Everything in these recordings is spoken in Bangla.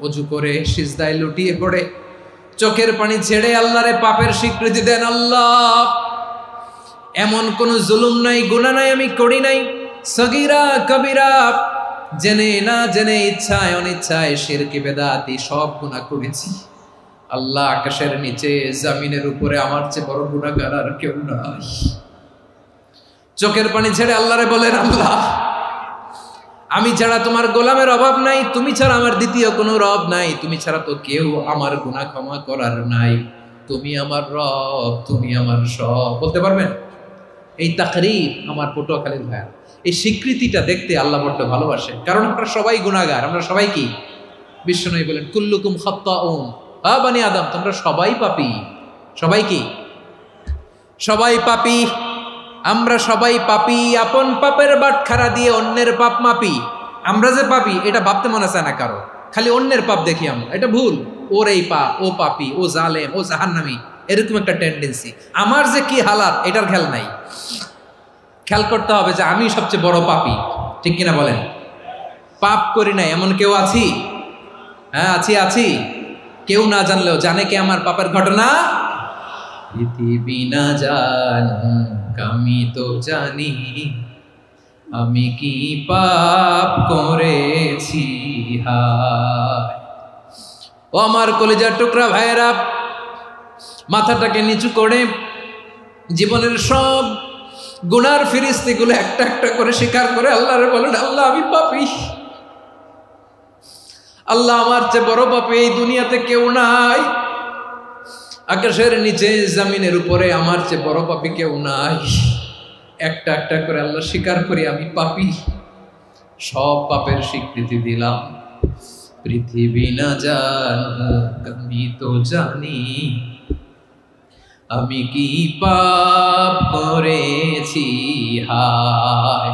অজু করে সিজদায় লুটিয়ে পড়ে চোখের পানি ছেড়ে আল্লাহরে পাপের স্বীকৃতি দেন। আল্লাহ, এমন কোন জুলুম নাই, গুনাহ নাই আমি করি নাই, সগীরা কবিরা, জেনে না জেনে, ইচ্ছায় অনিচ্ছায়, শিরকি বেদাতি সব গুনাহ করেছি। আল্লাহ, আকাশের নিচে জমিনের উপরে আমার চেয়ে বড় গুনাহগার আর কেউ নাই। চোখের পানি ছেড়ে আল্লাহরে বলেন, আল্লাহ, আমি ছাড়া তোমার গোলামের অভাব নাই, তুমি ছাড়া আমার দ্বিতীয় কোনো রব নাই, তুমি ছাড়া তো কেউ আমার গুনাহ ক্ষমা করার নাই, তুমি আমার রব, তুমি আমার সব। বলতে পারবেন? এই তাকরীর আমার পটুয়াখালীর ভাইয়া, এই স্বীকৃতিটা দেখতে আল্লাহ বড্ড ভালোবাসেন, কারণ আমরা সবাই গুনাহগার। আমরা সবাই কি? বিশ্বনবী বলেন, কুল্লুকুম খাত্তাউন, বানি আদম, তোমরা সবাই পাপী। সবাই কি? সবাই পাপী। আমরা সবাই পাপী। আপন পাপের বাটখারা দিয়ে অন্যের পাপ মাপি। আমরা যে পাপী এটা ভাবতে মনে চায় না কারো, খালি অন্যের পাপ দেখি আমরা, এটা ভুল। ওর এই পাপ, ও পাপী, ও জালেম, ও জাহান্নামী, এরকম একটা টেন্ডেন্সি। আমার যে কি হালাত এটার খেয়াল নাই। খেয়াল করতে হবে যে আমি সবচেয়ে বড় পাপী, ঠিক কিনা বলেন? পাপ করি নাই এমন কেউ আছি? হ্যাঁ, আছি। কেউ না জানলেও জানে কে আমার পাপের ঘটনা? পৃথিবী না জানুক আমি তো জানি, আমি কি পাপ করেছি। হায় ও আমার কলিজার টুকরা ভাইয়েরা, মাথাটাকে নিচু করে জীবনের সব গুনার ফিরিস্তিগুলো একটা একটা করে স্বীকার করে আল্লাহরে বলেন, আল্লাহ, আমি পাপী। আল্লাহ, আমার চেয়ে বড় পাপী এই দুনিয়াতে কেউ নাই। আকাশের নিচে জমিনের উপরে আমার চেয়ে বড় পাপী কেউ নাই। একটা একটা করে আল্লাহ স্বীকার করি আমি পাপী। সব পাপের স্বীকৃতি দিলাম। পৃথিবী না জানুক আমি তো জানি, আমি কি পাপ করেছি। হায়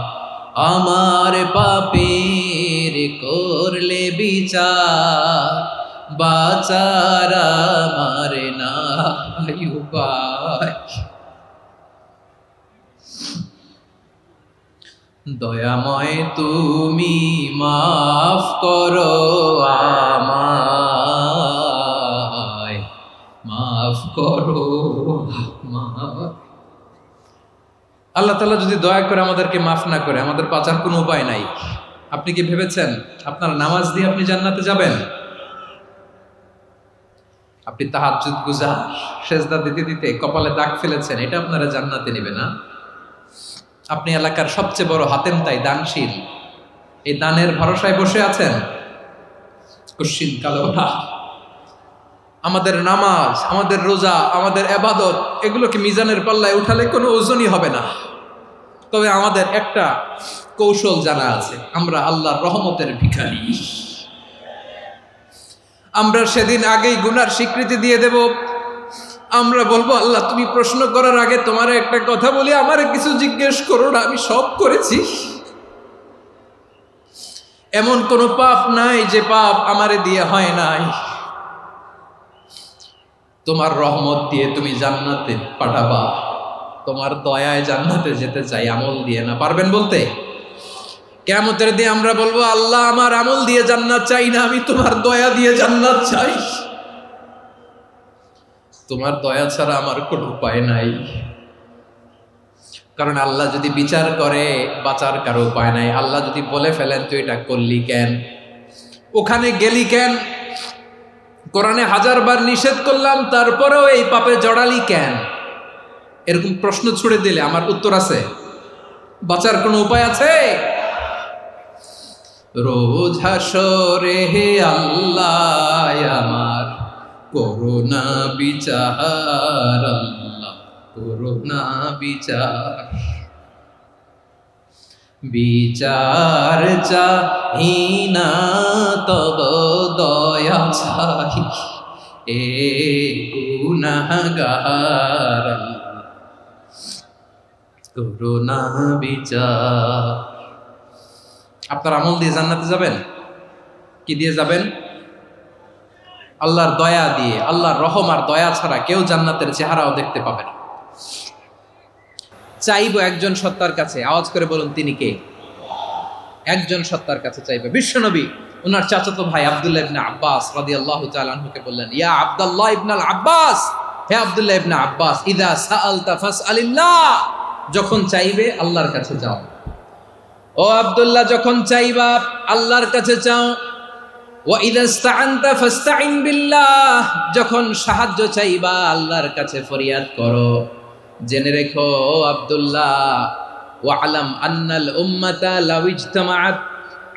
আমার পাপের করলে বিচার, বাচার আমার নাই উপায়। দয়াময় তুমি মাফ করো আমায়, মাফ করো আমায়। আল্লাহ তাআলা যদি দয়া করে আমাদেরকে মাফ না করে, আমাদের বাঁচার কোনো উপায় নাই। আপনি কি ভেবেছেন আপনার নামাজ দিয়ে আপনি জান্নাতে যাবেন? আপনি তাহাজ্জুদ গুজার, সেজদা দিতে দিতে কপালে দাগ ফেলেছেন, এটা আপনারা জান্নাতে নেবে না। আপনি এলাকার সবচেয়ে বড় হাতেম তাই দানশীল, এই দানের ভরসায় বসে আছেন, কুশ্চিন কালো না। আমাদের নামাজ, আমাদের রোজা, আমাদের ইবাদত, এগুলোকে মিজানের পাল্লায় উঠালে কোনো ওজনই হবে না। তবে আমাদের একটা কৌশল জানা আছে, আমরা আল্লাহর রহমতের ভিখারি। আমরা সেদিন আগেই গুনার স্বীকৃতি দিয়ে দেব। আমরা বলবো, আল্লাহ, তুমি প্রশ্ন করার আগে তোমার একটা কথা বলি, আমারে কিছু জিজ্ঞেস করো না, আমি সব করেছি। এমন কোন পাপ নাই যে পাপ আমারে দিয়ে হয় নাই। তোমার রহমত দিয়ে তুমি জান্নাতে পাঠাবা, তোমার দয়ায় জান্নাতে যেতে চাই, আমল দিয়ে না। পারবেন বলতে? কিয়ামতের দিন আমরা বলবো, আল্লাহ, আমার আমল দিয়ে জান্নাত চাই না, আমি তোমার দয়া দিয়ে জান্নাত চাই। তোমার দয়া ছাড়া আমার কোনো উপায় নাই। কারণ আল্লাহ যদি বিচার করে, বাঁচার কারো উপায় নাই। আল্লাহ যদি বলে ফেলেন তুই এটা করলি কেন, ওখানে গেলি কেন, কোরআনে 1000 বার নিষেধ করলাম তারপরেও এই পাপে জড়ালি কেন, এরকম প্রশ্ন ছুড়ে দিলে আমার উত্তর আছে? বাঁচার কোনো উপায় আছে? রোজ হাসরে হে আল্লাহ আমার করুণা বিচার, আল্লাহ করুণা বিচার। বিচার চাহি না তব দয়া চাহি, এ গুনাহগার, আল্লাহ করুণা বিচার। আপনার আমল দিয়ে জান্নাতে যাবেন? কি দিয়ে যাবেন? আল্লাহর দয়া দিয়ে। আল্লাহর রহম আর দয়া ছাড়া কেউ জান্নাতের চেহারাও দেখতে পাবে না। চাইবো একজন সত্তার কাছে, আওয়াজ করে বলুন তিনি কে? একজন সত্তার কাছে চাইবে। বিশ্বনবী উনার চাচাতো ভাই আব্দুল্লাহ ইবনে আব্বাস রাদিয়াল্লাহু তাআলা আনহুকে বললেন, ইয়া আব্দুল্লাহ ইবনে আব্বাস, হে আব্দুল্লাহ ইবনে আব্বাস, ইযা সাআলতা ফাসআলিল্লাহ, যখন চাইবে আল্লাহর কাছে যাও। ও আব্দুল্লাহ, যখন চাইবা আল্লাহর কাছে চাও। ওয়া ইযা ইসতাআনতা ফাসতাইন বিল্লাহ, যখন সাহায্য চাইবা আল্লাহর কাছে ফরিয়াদ করো। জেনে রেখো আব্দুল্লাহ, ওয়া'লাম আন্নাল উম্মাতা লাউ ইজতামাআত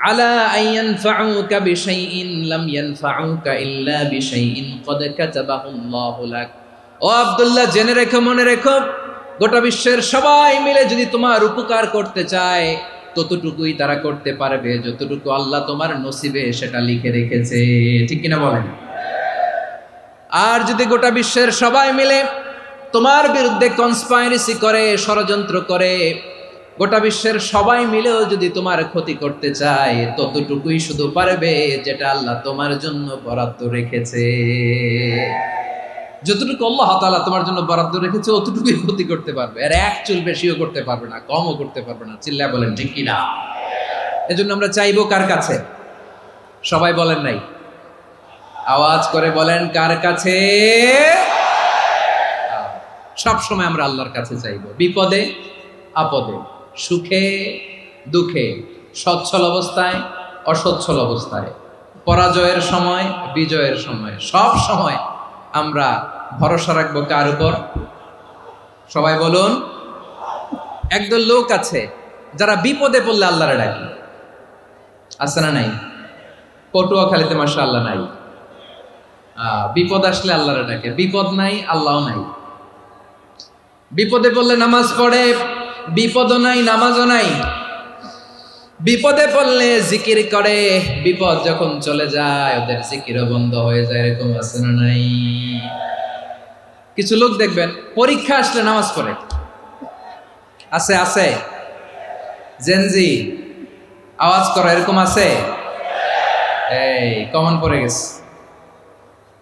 আলা আন ইয়ানফাউকা বিশাইইন লাম ইয়ানফাউকা ইল্লা বিশাইইন ক্বাদ কাতাবাহু আল্লাহু লাক। ও আব্দুল্লাহ, জেনে রেখো, মনে রেখো, গোটা বিশ্বের সবাই মিলে যদি তোমার উপকার করতে চায় ততটুকুই তারা করতে পারবে যতটুকু আল্লাহ তোমার নসিবে সেটা লিখে রেখেছে। ঠিক কিনা বলেন? আর যদি গোটা বিশ্বের সবাই মিলে তোমার বিরুদ্ধে কনস্পাইরেসি করে, ষড়যন্ত্র করে, গোটা বিশ্বের সবাই মিলেও যদি তোমার ক্ষতি করতে চায় ততটুকুই শুধু পারবে যেটা আল্লাহ তোমার জন্য বরাদ্দ রেখেছে। যতটুকু আল্লাহ তাআলা তোমার জন্য বরাদ্দ রেখেছে অতটুকুই ক্ষতি করতে পারবে, আর এক চুল বেশিও করতে পারবে না, কমও করতে পারবে না। চিল্লায় বলেন ঠিক কিনা? এজন্য আমরা চাইবো কার কাছে? সবাই বলেন নাই, আওয়াজ করে বলেন কার কাছে? সব সময় আমরা আল্লাহর কাছে চাইবো, বিপদে আপদে, সুখে দুঃখে, সচ্ছল অবস্থায় অসচ্ছল অবস্থায়, পরাজয়ের সময় বিজয়ের সময়, সব সময় আমরা ভরসা রাখবো কার উপর? সবাই বলুন। একদল লোক আছে যারা বিপদে পড়লে আল্লাহরে ডাকে, আছে না নাই? পটুয়াখালীতে মাশাআল্লাহ নাই। বিপদ আসলে আল্লাহরে ডাকে, বিপদ নাই আল্লাহও নাই। বিপদে পড়লে নামাজ পড়ে, বিপদও নাই নামাজও নাই। বিপদে পড়লে জিকির করে, বিপদ যখন চলে যায় ওদের জিকিরও বন্ধ হয়ে যায়। এরকম আছে না নাই? কিছু লোক দেখবেন পরীক্ষা আসলে নামাজ পড়ে, আছে আছে। জেনজি আওয়াজ করো, এরকম আছে? এই কমন পড়ে গেছে,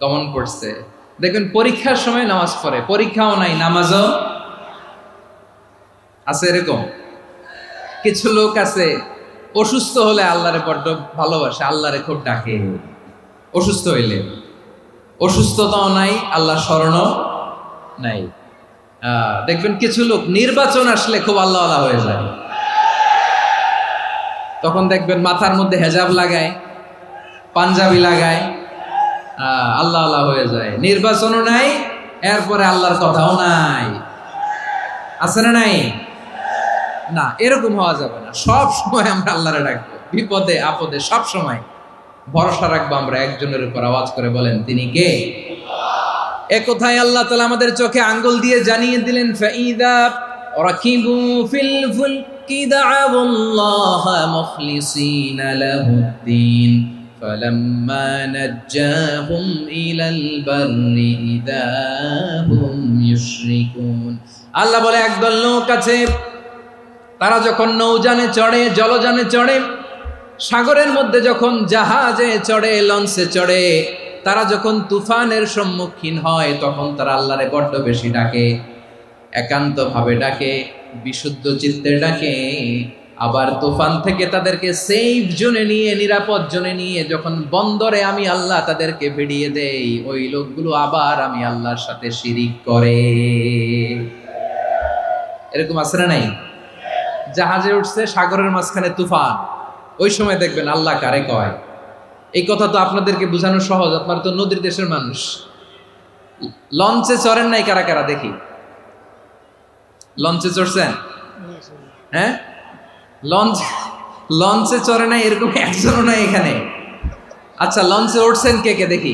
কমন পড়ছে। দেখবেন পরীক্ষার সময় নামাজ পড়ে, পরীক্ষাও নাই নামাজও আছে। এরকম কিছু লোক আছে অসুস্থ হলে আল্লাহরে বড্ড ভালোবাসে, আল্লাহরে খুব ডাকে। অসুস্থ হইলে অসুস্থতাও নাই, আল্লাহ স্মরণও নাই। দেখবেন কিছু লোক নির্বাচন আসলে খুব আল্লাহ আল্লাহ হয়ে যায়, তখন দেখবেন মাথার মধ্যে হেজাব লাগায়, পাঞ্জাবি লাগায়, আল্লাহ আল্লাহ হয়ে যায়। নির্বাচনও নাই, এরপরে আল্লাহর কথাও নাই। আছে না নাই? না, এরকম হওয়া যাবে না। সব সময় আমরা আল্লাহরে ডাকবো, বিপদে আপদে সব সময় ভরসা রাখবো আমরা একজনের উপর। আওয়াজ করে বলেন তিনি কে? এ কথায় আল্লাহ তাআলা আমাদের চোখে আঙ্গুল দিয়ে জানিয়ে দিলেন, ফাইদা রাকিবু ফিল ফুলকি দা'আউল্লাহা মুখলিসিনা লাহুদ্দিন ফালাম্মা নাজ্জাহুম ইলাল বাররি ইযা হুম ইউশরিকুন। আল্লাহ বলে একদল লোক আছে, তারা যখন নৌযানে চড়ে, জলযানে চড়ে, সাগরের মধ্যে যখন জাহাজে চড়ে, লঞ্চে চড়ে, তারা যখন তুফানের সম্মুখীন হয় তখন তারা আল্লাহরে বড্ড বেশি ডাকে, একান্ত ভাবে ডাকে, বিশুদ্ধ চিত্তে ডাকে। আবার তুফান থেকে তাদেরকে সেফ জোনে নিয়ে, নিরাপদ জোনে নিয়ে যখন বন্দরে আমি আল্লাহ তাদেরকে ভিড়িয়ে দেই, ওই লোকগুলো আবার আমি আল্লাহর সাথে শিরিক করে। এরকম আছে না নাই? জাহাজে উঠছে, সাগরের মাঝখানে তুফান, ওই সময় দেখবেন আল্লাহ কারে কয়। এই কথা তো আপনাদেরকে বোঝানো সহজ, আপনারা তো নদীর দেশের মানুষ। লঞ্চে চড়েন নাই কারা কারা? দেখি, লঞ্চে চড়ছেন? হ্যাঁ, লঞ্চে চড়ে নাই এরকম একজনও নাই এখানে। আচ্ছা, লঞ্চে উঠছেন কে কে? দেখি।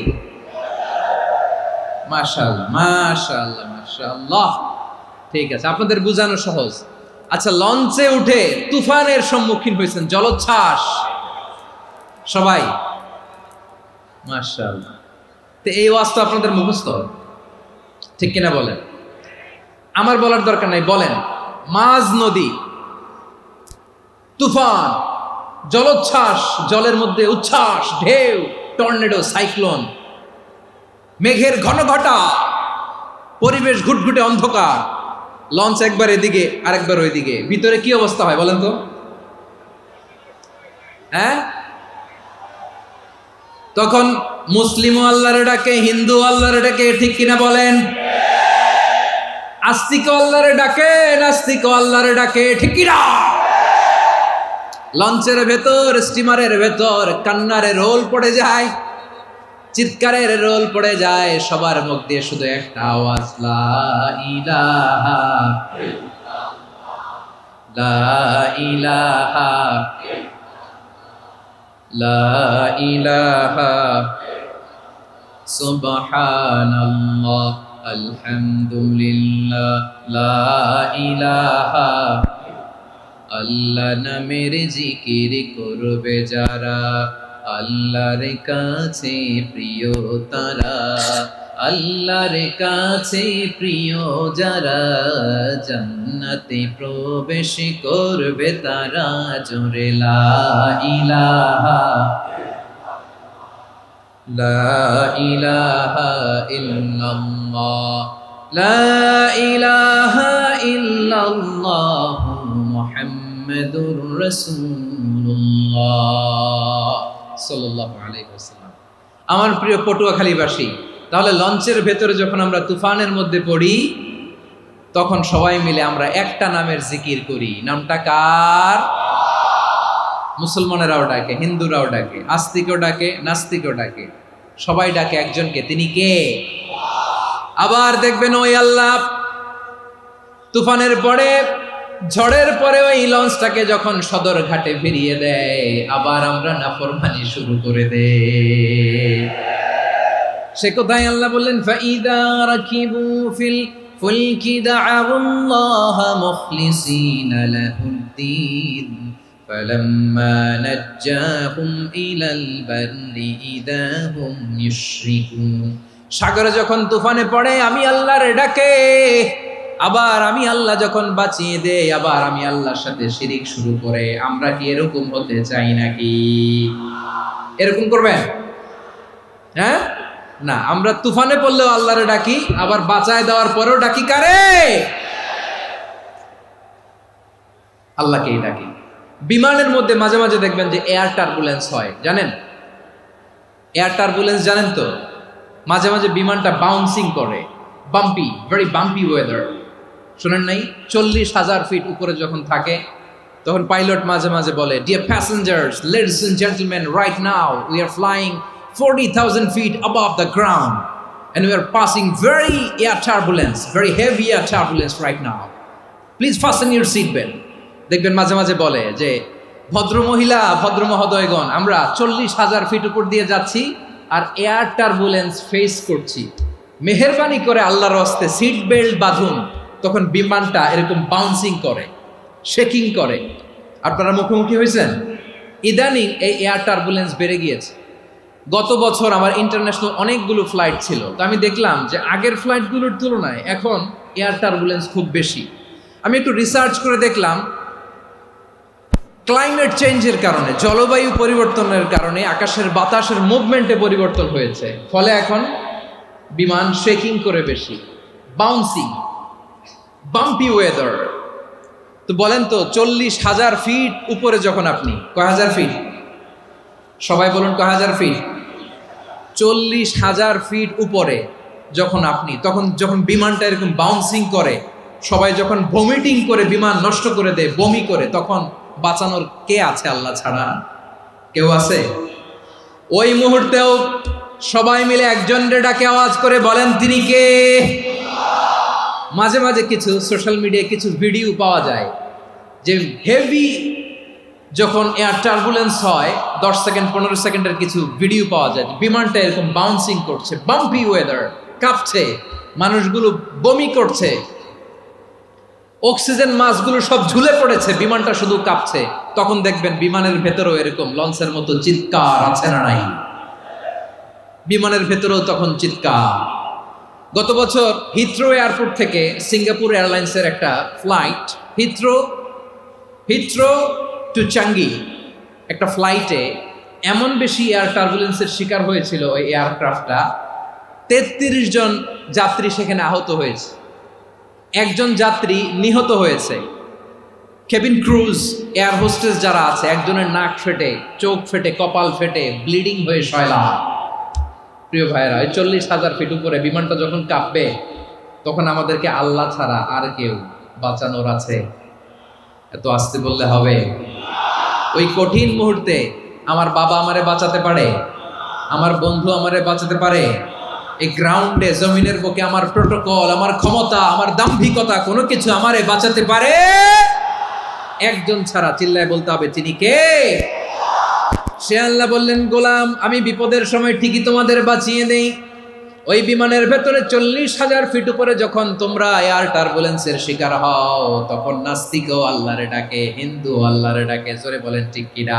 মাশাআল্লাহ মাশাআল্লাহ মাশাআল্লাহ, ঠিক আছে, আপনাদের বোঝানো সহজ। আচ্ছা, লঞ্চে উঠে তুফানের সম্মুখীন হয়েছেন, জলোচ্ছ্বাস সবাই, মাশাআল্লাহ। তো এই ওয়াজ তো আপনাদের মুখস্থ, ঠিক কিনা বলেন? আমার বলার দরকার নাই, বলেন। মাঝ নদী, তুফান, জলোচ্ছ্বাস, জলের মধ্যে উচ্ছ্বাস, ঢেউ, টর্নেডো, সাইক্লোন, মেঘের ঘনঘটা, পরিবেশ ঘুটঘুটে অন্ধকার, লঞ্চ একবার এদিকে আরেকবার ওইদিকে, ভিতরে কি অবস্থা হয় বলেন তো? হ্যাঁ, তখন মুসলিমও আল্লাহর ডাকে, হিন্দু আল্লাহর ডাকে, ঠিক কিনা বলেন? আস্তিক আল্লাহর ডাকে, নাস্তিক আল্লাহর ডাকে, ঠিক কিনা? লঞ্চের ভেতর, স্টিমারের ভেতর কান্নারে রোল পড়ে যায়, চিৎকারের রোল পড়ে যায়, সবার মুখ দিয়ে শুধু একটা আওয়াজ, লা ইলাহা লা ইলাহা লা ইলাহা সুবহানাল্লাহ আলহামদুলিল্লাহ লা ইলাহা। আল্লাহ নামের জিকির করবে যারা, আল্লাহর কাছে প্রিয় তারা, আল্লাহর কাছে প্রিয় যারা, জান্নাতে প্রবেশ করবে তারা, জোরে লা ইলাহা লা ইলাহা ইল্লাল্লাহ লা ইলাহা ইল্লাল্লাহ মুহাম্মাদুর রাসূলুল্লাহ সাল্লাল্লাহু আলাইহি ওয়াসাল্লাম। আমার প্রিয় পটুয়াখালীবাসী, তাহলে লঞ্চের ভেতরে যখন আমরা তুফানের মধ্যে পড়ি, তখন সবাই মিলে আমরা একটা নামের জিকির করি। নামটা কার? মুসলমানেরাও ডাকে, হিন্দুরাও ডাকে, আস্তিকও ডাকে, নাস্তিকও ডাকে, সবাই ডাকে একজনকে, তিনি কে? আবার দেখবেন ওই আল্লাহ তুফানের পরে, ঝড়ের পরে ওই লঞ্চটাকে যখন সদর ঘাটে ফিরিয়ে দেয়, আবার আমরা নাফরমানি শুরু করে দেই। সে কোথায়? আল্লাহ বললেন, ফাইদা রাকিবু ফিল ফুলকি দা'আউল্লাহা মুখলিসিনা লাহুদ্দিন ফালাম্মা নাজ্জাহুম ইলাল বাররি ইযা হুম ইউশরিকুন। সাগরে যখন তুফানে পড়ে আমি আল্লাহর ডাকে, আবার আমি আল্লাহ যখন বাঁচিয়ে দেই, আবার আমি আল্লাহর সাথে শিরিক শুরু করে। আমরা কি এরকম হতে চাই নাকি? এরকম করবেন? হ্যাঁ না, আমরা তুফানে পড়লেও আল্লাহর ডাকি, আবার বাঁচায় দেওয়ার পরেও ডাকি কারে? আল্লাহকেই ডাকি। বিমানের মধ্যে মাঝে মাঝে দেখবেন যে এয়ার টার্বুলেন্স হয়, জানেন? এয়ার টার্বুলেন্স জানেন তো? মাঝে মাঝে বিমানটা বাউন্সিং করে, বাম্পি, ভেরি বাম্পি ওয়েদার। শোনেন নাই? 40,000 ফিট উপরে যখন থাকে, তখন পাইলট মাঝে মাঝে বলে, dear passengers, ladies and gentleman, right now we are flying 40,000 feet above the ground and we are passing very air turbulence, very heavy air turbulence right now. Please fasten your seat belt. দেখবেন মাঝে মাঝে বলে যে, ভদ্র মহিলা, ভদ্র মহোদয়গণ, আমরা 40,000 ফিট উপর দিয়ে যাচ্ছি আর এয়ার টার্বুলেন্স ফেস করছি, মেহেরবানি করে আল্লাহর হস্তে সিট বেল্ট বাঁধুন। তখন বিমানটা এরকম বাউন্সিং করে, শেকিং করে। আপনারা মুখোমুখি হয়েছেন? ইদানিং এই এয়ার টার্বুলেন্স বেড়ে গিয়েছে। গত বছর আমার ইন্টারন্যাশনাল অনেকগুলো ফ্লাইট ছিল, তো আমি দেখলাম যে আগের ফ্লাইটগুলোর তুলনায় এখন এয়ার টার্বুলেন্স খুব বেশি। আমি একটু রিসার্চ করে দেখলাম, ক্লাইমেট চেঞ্জের কারণে, জলবায়ু পরিবর্তনের কারণে আকাশের বাতাসের মুভমেন্টে পরিবর্তন হয়েছে, ফলে এখন বিমান শেকিং করে বেশি, বাউন্সিং, বাম্পি ওয়েদার। তো বলেন তো, 40,000 ফিট উপরে যখন আপনি, কয় হাজার ফিট? সবাই বলুন, কয় হাজার ফিট? 40,000 ফিট উপরে যখন আপনি, তখন যখন বিমানটা এরকম বাউন্সিং করে, সবাই যখন ভমিটিং করে বিমান নষ্ট করে দেয়, বমি করে, তখন বাঁচানোর কে আছে আল্লাহ ছাড়া? কেউ আছে? ওই মুহূর্তেও সবাই মিলে একজনের ডাকে আওয়াজ করে বলেন, তিনি কে? মাঝে মাঝে কিছু সোশ্যাল মিডিয়ায় কিছু ভিডিও পাওয়া যায় যে হেভি যখন এয়ার টার্বুলেন্স হয়, 10 সেকেন্ড 15 সেকেন্ডের কিছু ভিডিও পাওয়া যায়, বিমানটা এরকম বাউন্সিং করছে, বাম্পি ওয়েদার, কাঁপছে, মানুষগুলো বমি করছে, অক্সিজেন মাস্কগুলো সব ঝুলে পড়েছে, বিমানটা শুধু কাঁপছে। তখন দেখবেন বিমানের ভেতরেও এরকম লঞ্চের মতো চিৎকার আছে না নাই? বিমানের ভেতরেও তখন চিৎকার। গত বছর হিথ্রো এয়ারপোর্ট থেকে সিঙ্গাপুর এয়ারলাইন্সের একটা ফ্লাইট, হিথ্রো টু চাঙ্গি, একটা ফ্লাইটে এমন বেশি এয়ার টার্বুলেন্সের শিকার হয়েছিল ওই এয়ারক্রাফটটা, 33 জন যাত্রী সেখানে আহত হয়েছে, একজন যাত্রী নিহত হয়েছে। কেবিন ক্রুজ, এয়ার হোস্টেস যারা আছে, একজনের নাক ফেটে, চোখ ফেটে, কপাল ফেটে, ব্লিডিং হয়ে শয়লা। প্রিয় ভাইরা, 40,000 ফিট উপরে বিমানটা যখন কাঁপবে, তখন আমাদেরকে আল্লাহ ছাড়া আর কেউ বাঁচানোর আছে? এত আসতে বললে হবে? ওই কঠিন মুহূর্তে আমার বাবা আমারে বাঁচাতে পারে, আমার বন্ধু আমারে বাঁচাতে পারে? এই গ্রাউন্ডে, জমিনের বুকে আমার প্রোটোকল, আমার ক্ষমতা, আমার দাম্ভিকতা, কোনো কিছু আমারে বাঁচাতে পারে? একজন ছাড়া। চিল্লায় বলতে হবে, তিনি কে? সে আল্লাহ বললেন, গোলাম আমি বিপদের সময় ঠিকই তোমাদের বাঁচিয়ে দেই। ওই বিমানের ভেতরে 40,000 ফিট উপরে যখন তোমরা এয়ার টার্বুলেন্সের শিকার হও, তখন নাস্তিকও আল্লাহরে ডাকে, হিন্দু আল্লাহরে ডাকে। জোরে বলেন ঠিক কিনা?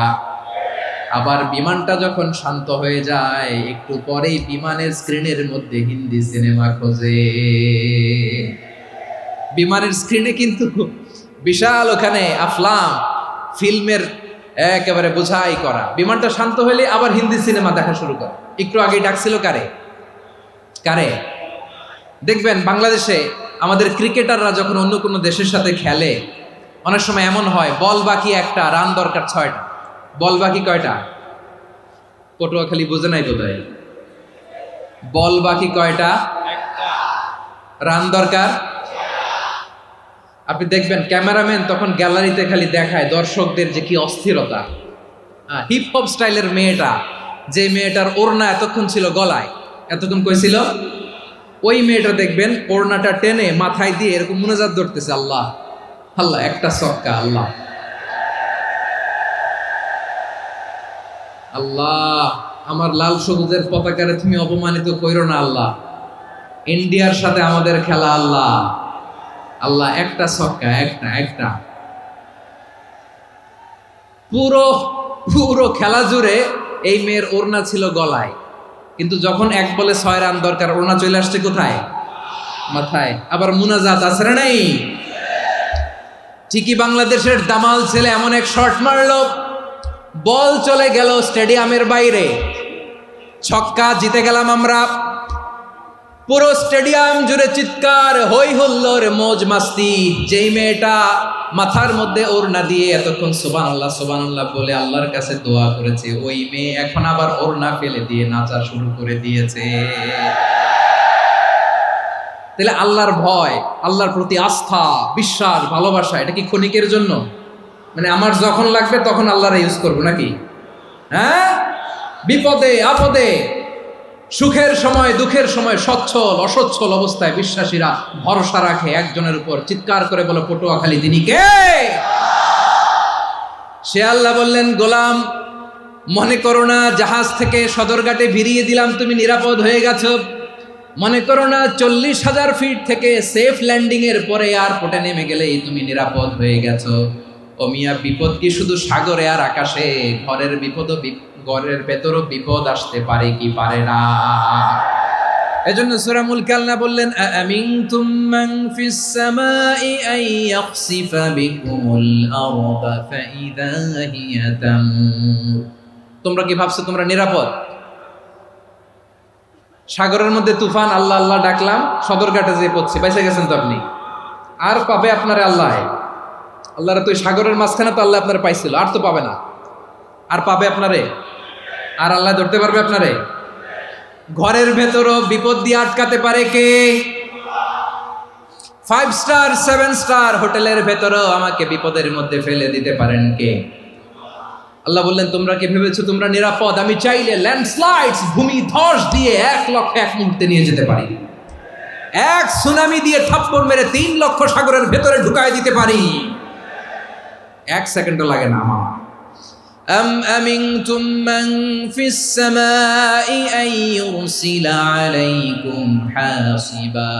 আবার বিমানটা যখন শান্ত হয়ে যায়, একটু পরেই বিমানের স্ক্রিনের মধ্যে হিন্দি সিনেমা খোঁজে। বিমানের স্ক্রিনে কিন্তু বিশাল ওখানে আফলাম ফিল্মের একেবারে বোঝাই করা। বিমানটা শান্ত হইলে আবার হিন্দি সিনেমা দেখা শুরু করে। একটু আগে ডাকছিল কারে? কারে? দেখবেন বাংলাদেশে আমাদের ক্রিকেটাররা যখন অন্য কোনো দেশের সাথে খেলে, অনেক সময় এমন হয়, বল বাকি একটা, রান দরকার 6টা। বল বাকি কয়টা? পটুয়াখালী বুঝে নাই বোধহয়। বল বাকি কয়টা? রান দরকার। আপনি দেখবেন ক্যামেরাম্যান তখন গ্যালারিতে খালি দেখায় দর্শকদের যে কি অস্থিরতা। হিপ হপ স্টাইলের মেয়েটা, যে মেয়েটার ওড়না এতক্ষণ ছিল গলায়, এতক্ষণ কই ছিল, ওই মেয়েটা দেখবেন ওড়নাটা টেনে মাথায় দিয়ে এরকম মুনাজাত ধরতেছে, আল্লাহ আল্লাহ, একটা ছক্কা, আল্লাহ আল্লাহ, আমার লাল সবুজের পতাকারে তুমি অপমানিত কইরো না আল্লাহ, ইন্ডিয়ার সাথে আমাদের খেলা, আল্লাহ আল্লাহ, একটা ছক্কা, একটা। পুরো পুরো খেলা জুড়ে এই মেয়ের ওড়না ছিল গলায়, কিন্তু যখন 1 বলে 6 রান দরকার, ওড়না চলে আসছে কোথায়? মাথায়। আবার মুনাজাত আছে না নাই? ঠিকই বাংলাদেশের দামাল ছেলে এমন এক শট মারলো, বল চলে গেল স্টেডিয়ামের বাইরে, ছক্কা, জিতে গেলাম আমরা। পুরো স্টেডিয়াম জুড়ে চিৎকার, হই হুল্লোড়, মৌজ মাস্তি। যেই মেয়েটা মাথার মধ্যে ওড়না দিয়ে এতক্ষণ সুবহানাল্লাহ সুবহানাল্লাহ বলে আল্লাহর কাছে দোয়া করেছে, ওই মেয়ে এখন আবার ওড়না ফেলে দিয়ে নাচা শুরু করে দিয়েছে। তাহলে আল্লাহর ভয়, আল্লাহর প্রতি আস্থা, বিশ্বাস, ভালোবাসা, এটা কি ক্ষণিকের জন্য? মানে আমার যখন লাগবে তখন আল্লাহরে ইউজ করবো নাকি? হ্যাঁ, বিপদে আপদে, সুখের সময় দুঃখের সময়, সচ্ছল অসচ্ছল অবস্থায় বিশ্বাসীরা ভরসা রাখে একজনের উপর। চিৎকার করে বলো, পটুয়াখালী তিনি কে? সে আল্লাহ বললেন, গোলাম মনে করো না জাহাজ থেকে সদরঘাটে ভিড়িয়ে দিলাম, তুমি নিরাপদ হয়ে গেছো। মনে করো না 40,000 ফিট থেকে সেফ ল্যান্ডিং এর পরে এয়ারপোর্টে নেমে গেলেই তুমি নিরাপদ হয়ে গেছো। ও মিয়া, বিপদ কি শুধু সাগরে আর আকাশে? ঘরের বিপদও, ঘরের ভেতরও বিপদ আসতে পারে কি পারে না? এজন্য সূরা মুলক আল্লাহ বললেন, আমিনতুম মান ফিস সামাই আন ইয়াখসিফা বিকুমুল আরদা ফাইযা হিয়া তামুর। তোমরা কি ভাবছো তোমরা নিরাপদ? সাগরের মধ্যে তুফান, আল্লাহ আল্লাহ ডাকলাম, সদরঘাটে যেয়ে পড়ছি, বাইসে গেছেন তো আপনি। আর পাবে আপনারে আল্লাহ? আল্লাহরা তো সাগরের মাঝখানে তো আল্লাহ আপনারে পাইছিল, আর তো পাবে না। আর পাবে আপনারে? আর আল্লাহ ধরতে পারবে আপনারে? ঘরের ভেতরও বিপদ দিয়ে আটকাতে পারে কে? 5 স্টার 7 স্টার হোটেলের ভেতরও আমাকে বিপদের মধ্যে ফেলে দিতে পারেন কে? আল্লাহ বললেন, তোমরা কি ভেবেছো তোমরা নিরাপদ? আমি চাইলে ল্যান্ডস্লাইডস, ভূমি ধস দিয়ে 1 লক্ষ 1 মুহূর্তে নিয়ে যেতে পারি। 1 সুনামি দিয়ে থাপ্পড় মেরে 3 লক্ষ সাগরের ভেতরে ঢুকায় দিতে পারি। 1 সেকেন্ডও লাগে না আমার। أم أمنتم من في السماء أن يرسل عليكم حاصبا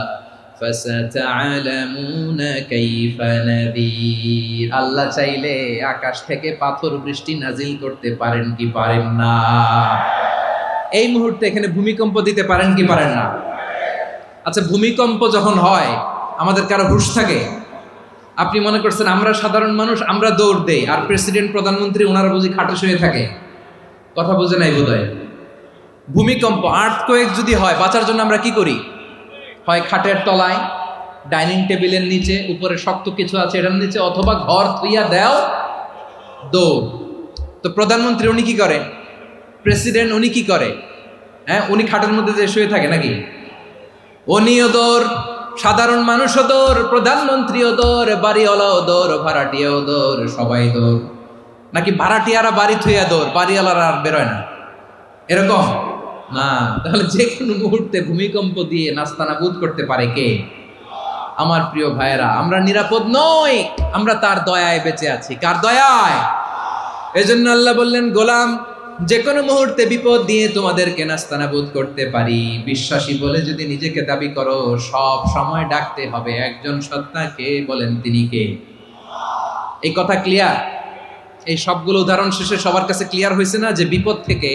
فستعلمون كيف نذير। আল্লাহ চাইলে আকাশ থেকে পাথর বৃষ্টি নাজিল করতে পারেন কি পারেন না? এই মুহূর্তে এখানে ভূমিকম্প দিতে পারেন কি পারেন না? আচ্ছা, ভূমিকম্প যখন হয় আমাদের কারো হুঁশ থাকে? আপনি মনে করছেন আমরা সাধারণ মানুষ, আমরা দৌড় দেই, আর প্রেসিডেন্ট প্রধানমন্ত্রী ওনারা বুঝি খাটে শুয়ে থাকে? কথা বুঝে নাই বোধহয়। ভূমিকম্প, আর্থকোয়েক যদি হয়, বাঁচার জন্য আমরা কি করি? হয় খাটের তলায়, ডাইনিং টেবিলের নিচে, উপরে শক্ত কিছু আছে এটার নিচে, অথবা ঘর থুইয়া দেও দৌড়। তো প্রধানমন্ত্রী উনি কি করে, প্রেসিডেন্ট উনি কি করে? হ্যাঁ, উনি খাটের মধ্যে যে শুয়ে থাকে নাকি? উনিও দৌড়, সাধারণ মানুষও দৌড়, প্রধানমন্ত্রীও দৌড়, বাড়িওয়ালাও দৌড়, ভাড়াটিয়াও দৌড়, সবাই দৌড়। নাকি ভাড়াটিয়ারা বাড়ি থুইয়া দৌড়, বাড়িওয়ালারা আর বেরোয় না? এরকম না। তাহলে যে কোনো মুহূর্তে ভূমিকম্প দিয়ে নাস্তানাবুদ করতে পারে কে? আমার প্রিয় ভাইয়েরা, আমরা নিরাপদ নই, আমরা তার দয়ায় বেঁচে আছি। কার দয়ায়? এজন্য আল্লাহ বললেন, গোলাম যে কোনো মুহূর্তে বিপদ দিয়ে তোমাদেরকে নাস্তানাবুদ করতে পারি। বিশ্বাসী বলে যদি নিজেকে দাবি করো, সব সময় ডাকতে হবে একজন সত্তাকে। বলেন তিনি কে? এই কথা ক্লিয়ার? এই সবগুলো উদাহরণ শেষে সবার কাছে ক্লিয়ার হয়েছে না যে বিপদ থেকে,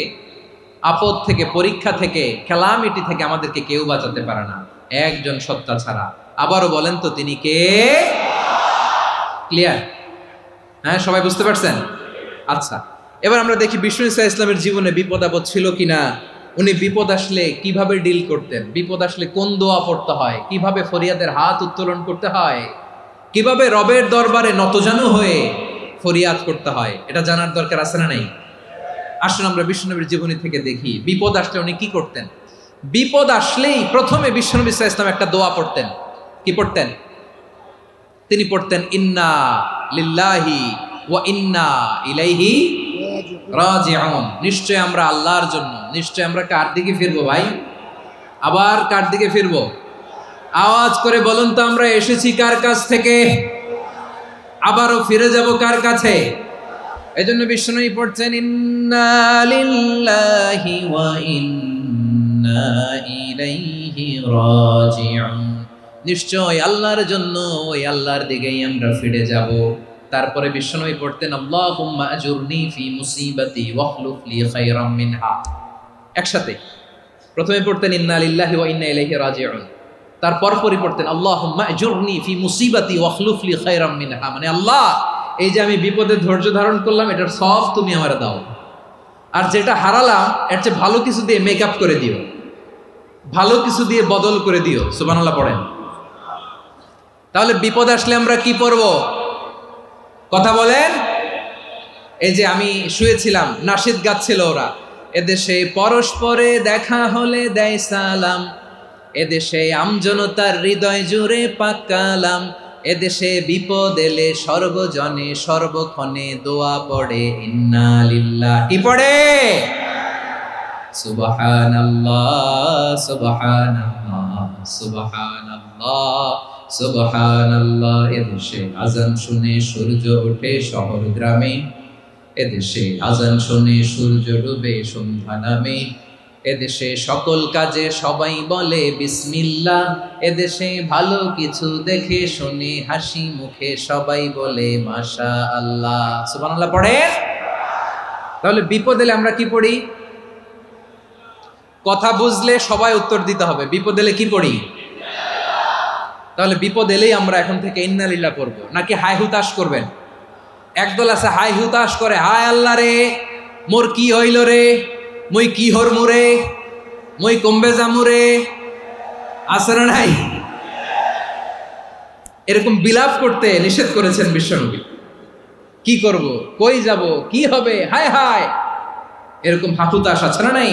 আপদ থেকে, পরীক্ষা থেকে, ক্যালামিটি থেকে আমাদেরকে কেউ বাঁচাতে পারে না একজন সত্তা ছাড়া। আবারও বলেন তো তিনি কে? ক্লিয়ার? হ্যাঁ, সবাই বুঝতে পারছেন? আচ্ছা, এবার আমরা দেখি বিষ্ণু ঈসা ইসলামের জীবনে বিপদ আপদ ছিল কিনা। উনি বিপদ আসলে কিভাবে ডিল করতেন, বিপদ আসলে কোন দোয়া পড়তে হয়, কিভাবে ফরিয়াদের হাত উত্তোলন করতে হয়, কিভাবে রবের দরবারে নতজানু হয়ে ফরিয়াদ করতে হয়, এটা জানার দরকার আছে না নাই? আসুন আমরা বিশ্বনবীর জীবনী থেকে দেখি বিপদ আসলে উনি কি করতেন। বিপদ আসলেই প্রথমে বিশ্বনবী ঈসা ইসলাম একটা দোয়া পড়তেন। কি পড়তেন? তিনি পড়তেন, ইন্না লিল্লাহি ওয়া ইন্না ইলাইহি রাজিউন। নিশ্চয় আমরা আল্লাহর জন্য, নিশ্চয় আমরা কার দিকে ফিরবো ভাই? আবার কার দিকে ফিরবো? আওয়াজ করে বলুন তো, আমরা এসেছি কার কাছ থেকে, আবারও ফিরে যাব কার কাছে? এজন্য বিষ্ণু পড়ছেন, ইন্না লিল্লাহি ওয়া ইন্না ইলাইহি রাজিউন। নিশ্চয় আল্লাহর জন্য, ওই আল্লাহর দিকেই আমরা ফিরে যাব। তারপরে বিশ্বনবী পড়তেন, আল্লাহুম্মা আজুরনি ফি মুসিবাতি ওয়াখলুফ লি খায়রাম মিনহা। একসাথে প্রথমে পড়তেন ইন্না লিল্লাহি ওয়া ইন্না ইলাইহি রাজিউন, তারপর পরে পড়তেন আল্লাহুম্মা আজুরনি ফি মুসিবাতি ওয়াখলুফ লি খায়রাম মিনহা। মানে আল্লাহ, এই যে আমি বিপদে ধৈর্য ধারণ করলাম, এটার সব তুমি আমারে দাও, আর যেটা হারালাম এর চেয়ে ভালো কিছু দিয়ে মেকআপ করে দিও, ভালো কিছু দিয়ে বদল করে দিও। সুবহানাল্লাহ পড়েন। তাহলে বিপদ আসলে আমরা কি পড়ব? কথা বলেন। এই যে আমি শুয়েছিলাম, নাশিদ গাচ্ছিল ওরা, এদেশে পরস্পরে দেখা হলে দেয় সালাম, এদেশে আমজনতার হৃদয় জুড়ে পাকালাম, এদেশে বিপদ এলে সর্বজনে সর্বক্ষণে দোয়া পড়ে ইন্না লিল্লাহি। কি পড়ে? সুবহানাল্লাহ সুবহানাল্লাহ সুবহানাল্লাহ সুবহানাল্লাহ। এদেশে আজান শুনে সূর্য ওঠে শহর গ্রামে, এদেশে আজান শুনে সূর্য ডুবে সন্ধ্যা নামে, এদেশে সকল কাজে সবাই বলে বিসমিল্লাহ, এদেশে ভালো কিছু দেখে শুনে হাসি মুখে সবাই বলে মাশাআল্লাহ। সুবহানাল্লাহ পড়েন। তাহলে বিপদ এলে আমরা কি পড়ি? কথা বুঝলে সবাই উত্তর দিতে হবে, বিপদ এলে কি পড়ি? তাহলে বিপদ এলেই আমরা এখন থেকে ইন্না লিল্লাহ পড়বো, নাকি হাই হুতাশ করবেন? একদল আছে হাই হুতাশ করে, হায় আল্লাহ রে মোর কি হইল রে, মই কি হরমু রে, মই কমবে জামু রে, আছে না নাই? এরকম বিলাপ করতে নিষেধ করেছেন বিশ্বনবী। কি করব, কই যাব, কি হবে, হায় হায়, এরকম হাহুতাশ আছে না নাই?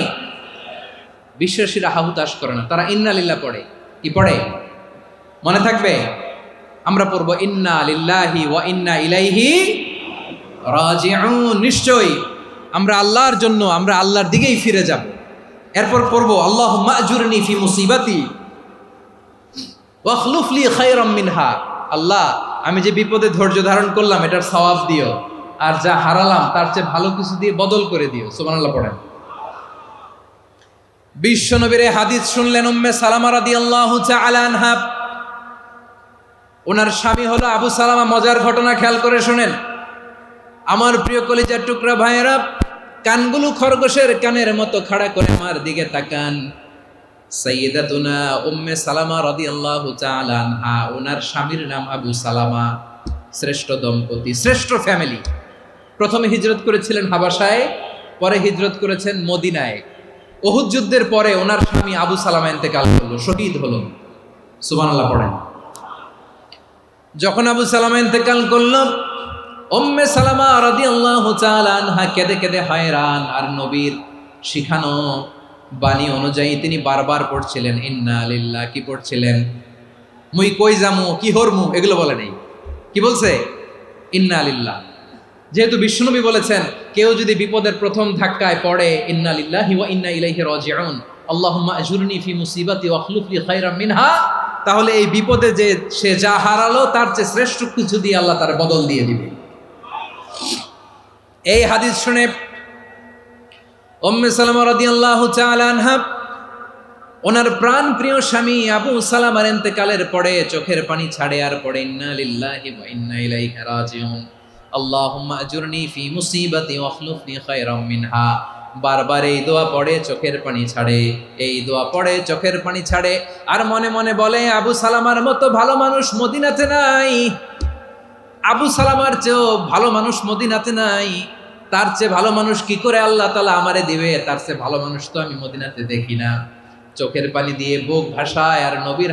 বিশ্বাসীরা হাহুতাশ করে না, তারা ইন্না লিল্লাহ পড়ে। কি পড়ে মনে থাকবে? আমরা পড়বো ইন্না লিল্লাহি ওয়া ইন্না ইলাইহি রাজিউন। নিশ্চয়ই আমরা আল্লাহর জন্য, আমরা আল্লাহর দিকেই ফিরে যাব। এরপর পড়বো আল্লাহুম্মা আজুরনি ফি মুসিবাতি ওয়াখলুফ লি খায়রাম মিনহা। আল্লাহ, আমি যে বিপদে ধৈর্য ধারণ করলাম এটার সওয়াব দিও, আর যা হারালাম তার চেয়ে ভালো কিছু দিয়ে বদল করে দিও। সুবহানাল্লাহ পড়েন। বিশ্বনবীর হাদিস শুনলেন উম্মে সালামা রাদিয়াল্লাহু তাআলা আনহা। ওনার স্বামী হলো আবু সালামা। মজার ঘটনা খেয়াল করে শুনেন আমার প্রিয় কলিজার টুকরা ভাইয়েরা। কানগুলো খরগোশের কানের মতো খাড়া করে আমার দিকে তাকান। সাইয়্যিদাতুনা উম্মে সালামা রাদিয়াল্লাহু তাআলা আনহা, ওনার স্বামীর নাম আবু সালামা। শ্রেষ্ঠ দম্পতি, শ্রেষ্ঠ ফ্যামিলি। প্রথমে হিজরত করেছিলেন হাবাসায়, পরে হিজরত করেছেন মদিনায়। উহুদ যুদ্ধের পরে ওনার স্বামী আবু সালামা ইন্তেকাল করলো, শহীদ হলো। সুবহানাল্লাহ পড়েন। যখন আবু সালামা ইন্তেকাল করল, উম্মে সালামা রাদিয়াল্লাহু তাআলা আনহা কেঁদে কেঁদে হয়রান। আর নবীর শিখানো বাণী অনুযায়ী তিনি বারবার পড়ছিলেন ইন্না লিল্লাহ। কি পড়ছিলেন? মুই কই যামু, কি হরমু, এগুলো বলে নেই। কি বলছে? ইন্না লিল্লাহ। যেহেতু বিশ্বনবী বলেছেন কেউ যদি বিপদের প্রথম ধাক্কায় পড়ে ইন্না লিল্লাহি ওয়া ইন্না ইলাইহি রাজিউন, আল্লাহুম্মা আজুরনি ফি মুসিবাতি ওয়া আখলুফ লি খায়রাম মিনহা, তাহলে এই বিপদে যে সে যা হারালো তার চেয়ে শ্রেষ্ঠ কিছু দিয়ে আল্লাহ তার বদল দিয়ে দিবে। এই হাদিস শুনে উম্মে সালামা রাদিয়াল্লাহু তাআলা আনহা ওনার প্রাণ প্রিয় স্বামী আবু সালামার ইন্তেকালের পরে চোখের পানি ছাড়ে আর পড়ে ইন্না লিল্লাহি ওয়া ইন্না ইলাইহি রাজিউন, আল্লাহুম্মা আজুরনি ফি মুসিবাতি ওয়া আখলুফ লি খায়রাম মিনহা। বারবার এই দোয়া পড়ে চোখের পানি ছাড়ে, এই দোয়া পড়ে চোখের পানি ছাড়ে, আর মনে মনে বলে আবু সালামার মতো ভালো মানুষ মদিনাতে নাই, আবু সালামার চেয়েও ভালো মানুষ মদিনাতে নাই, তার চেয়ে ভালো মানুষ কি করে আল্লাহ তাআলা আমারে দিবে, তার চেয়ে ভালো মানুষ তো আমি মদিনাতে দেখি না। চোখের পানি দিয়ে বুক ভাসায় আর নবীর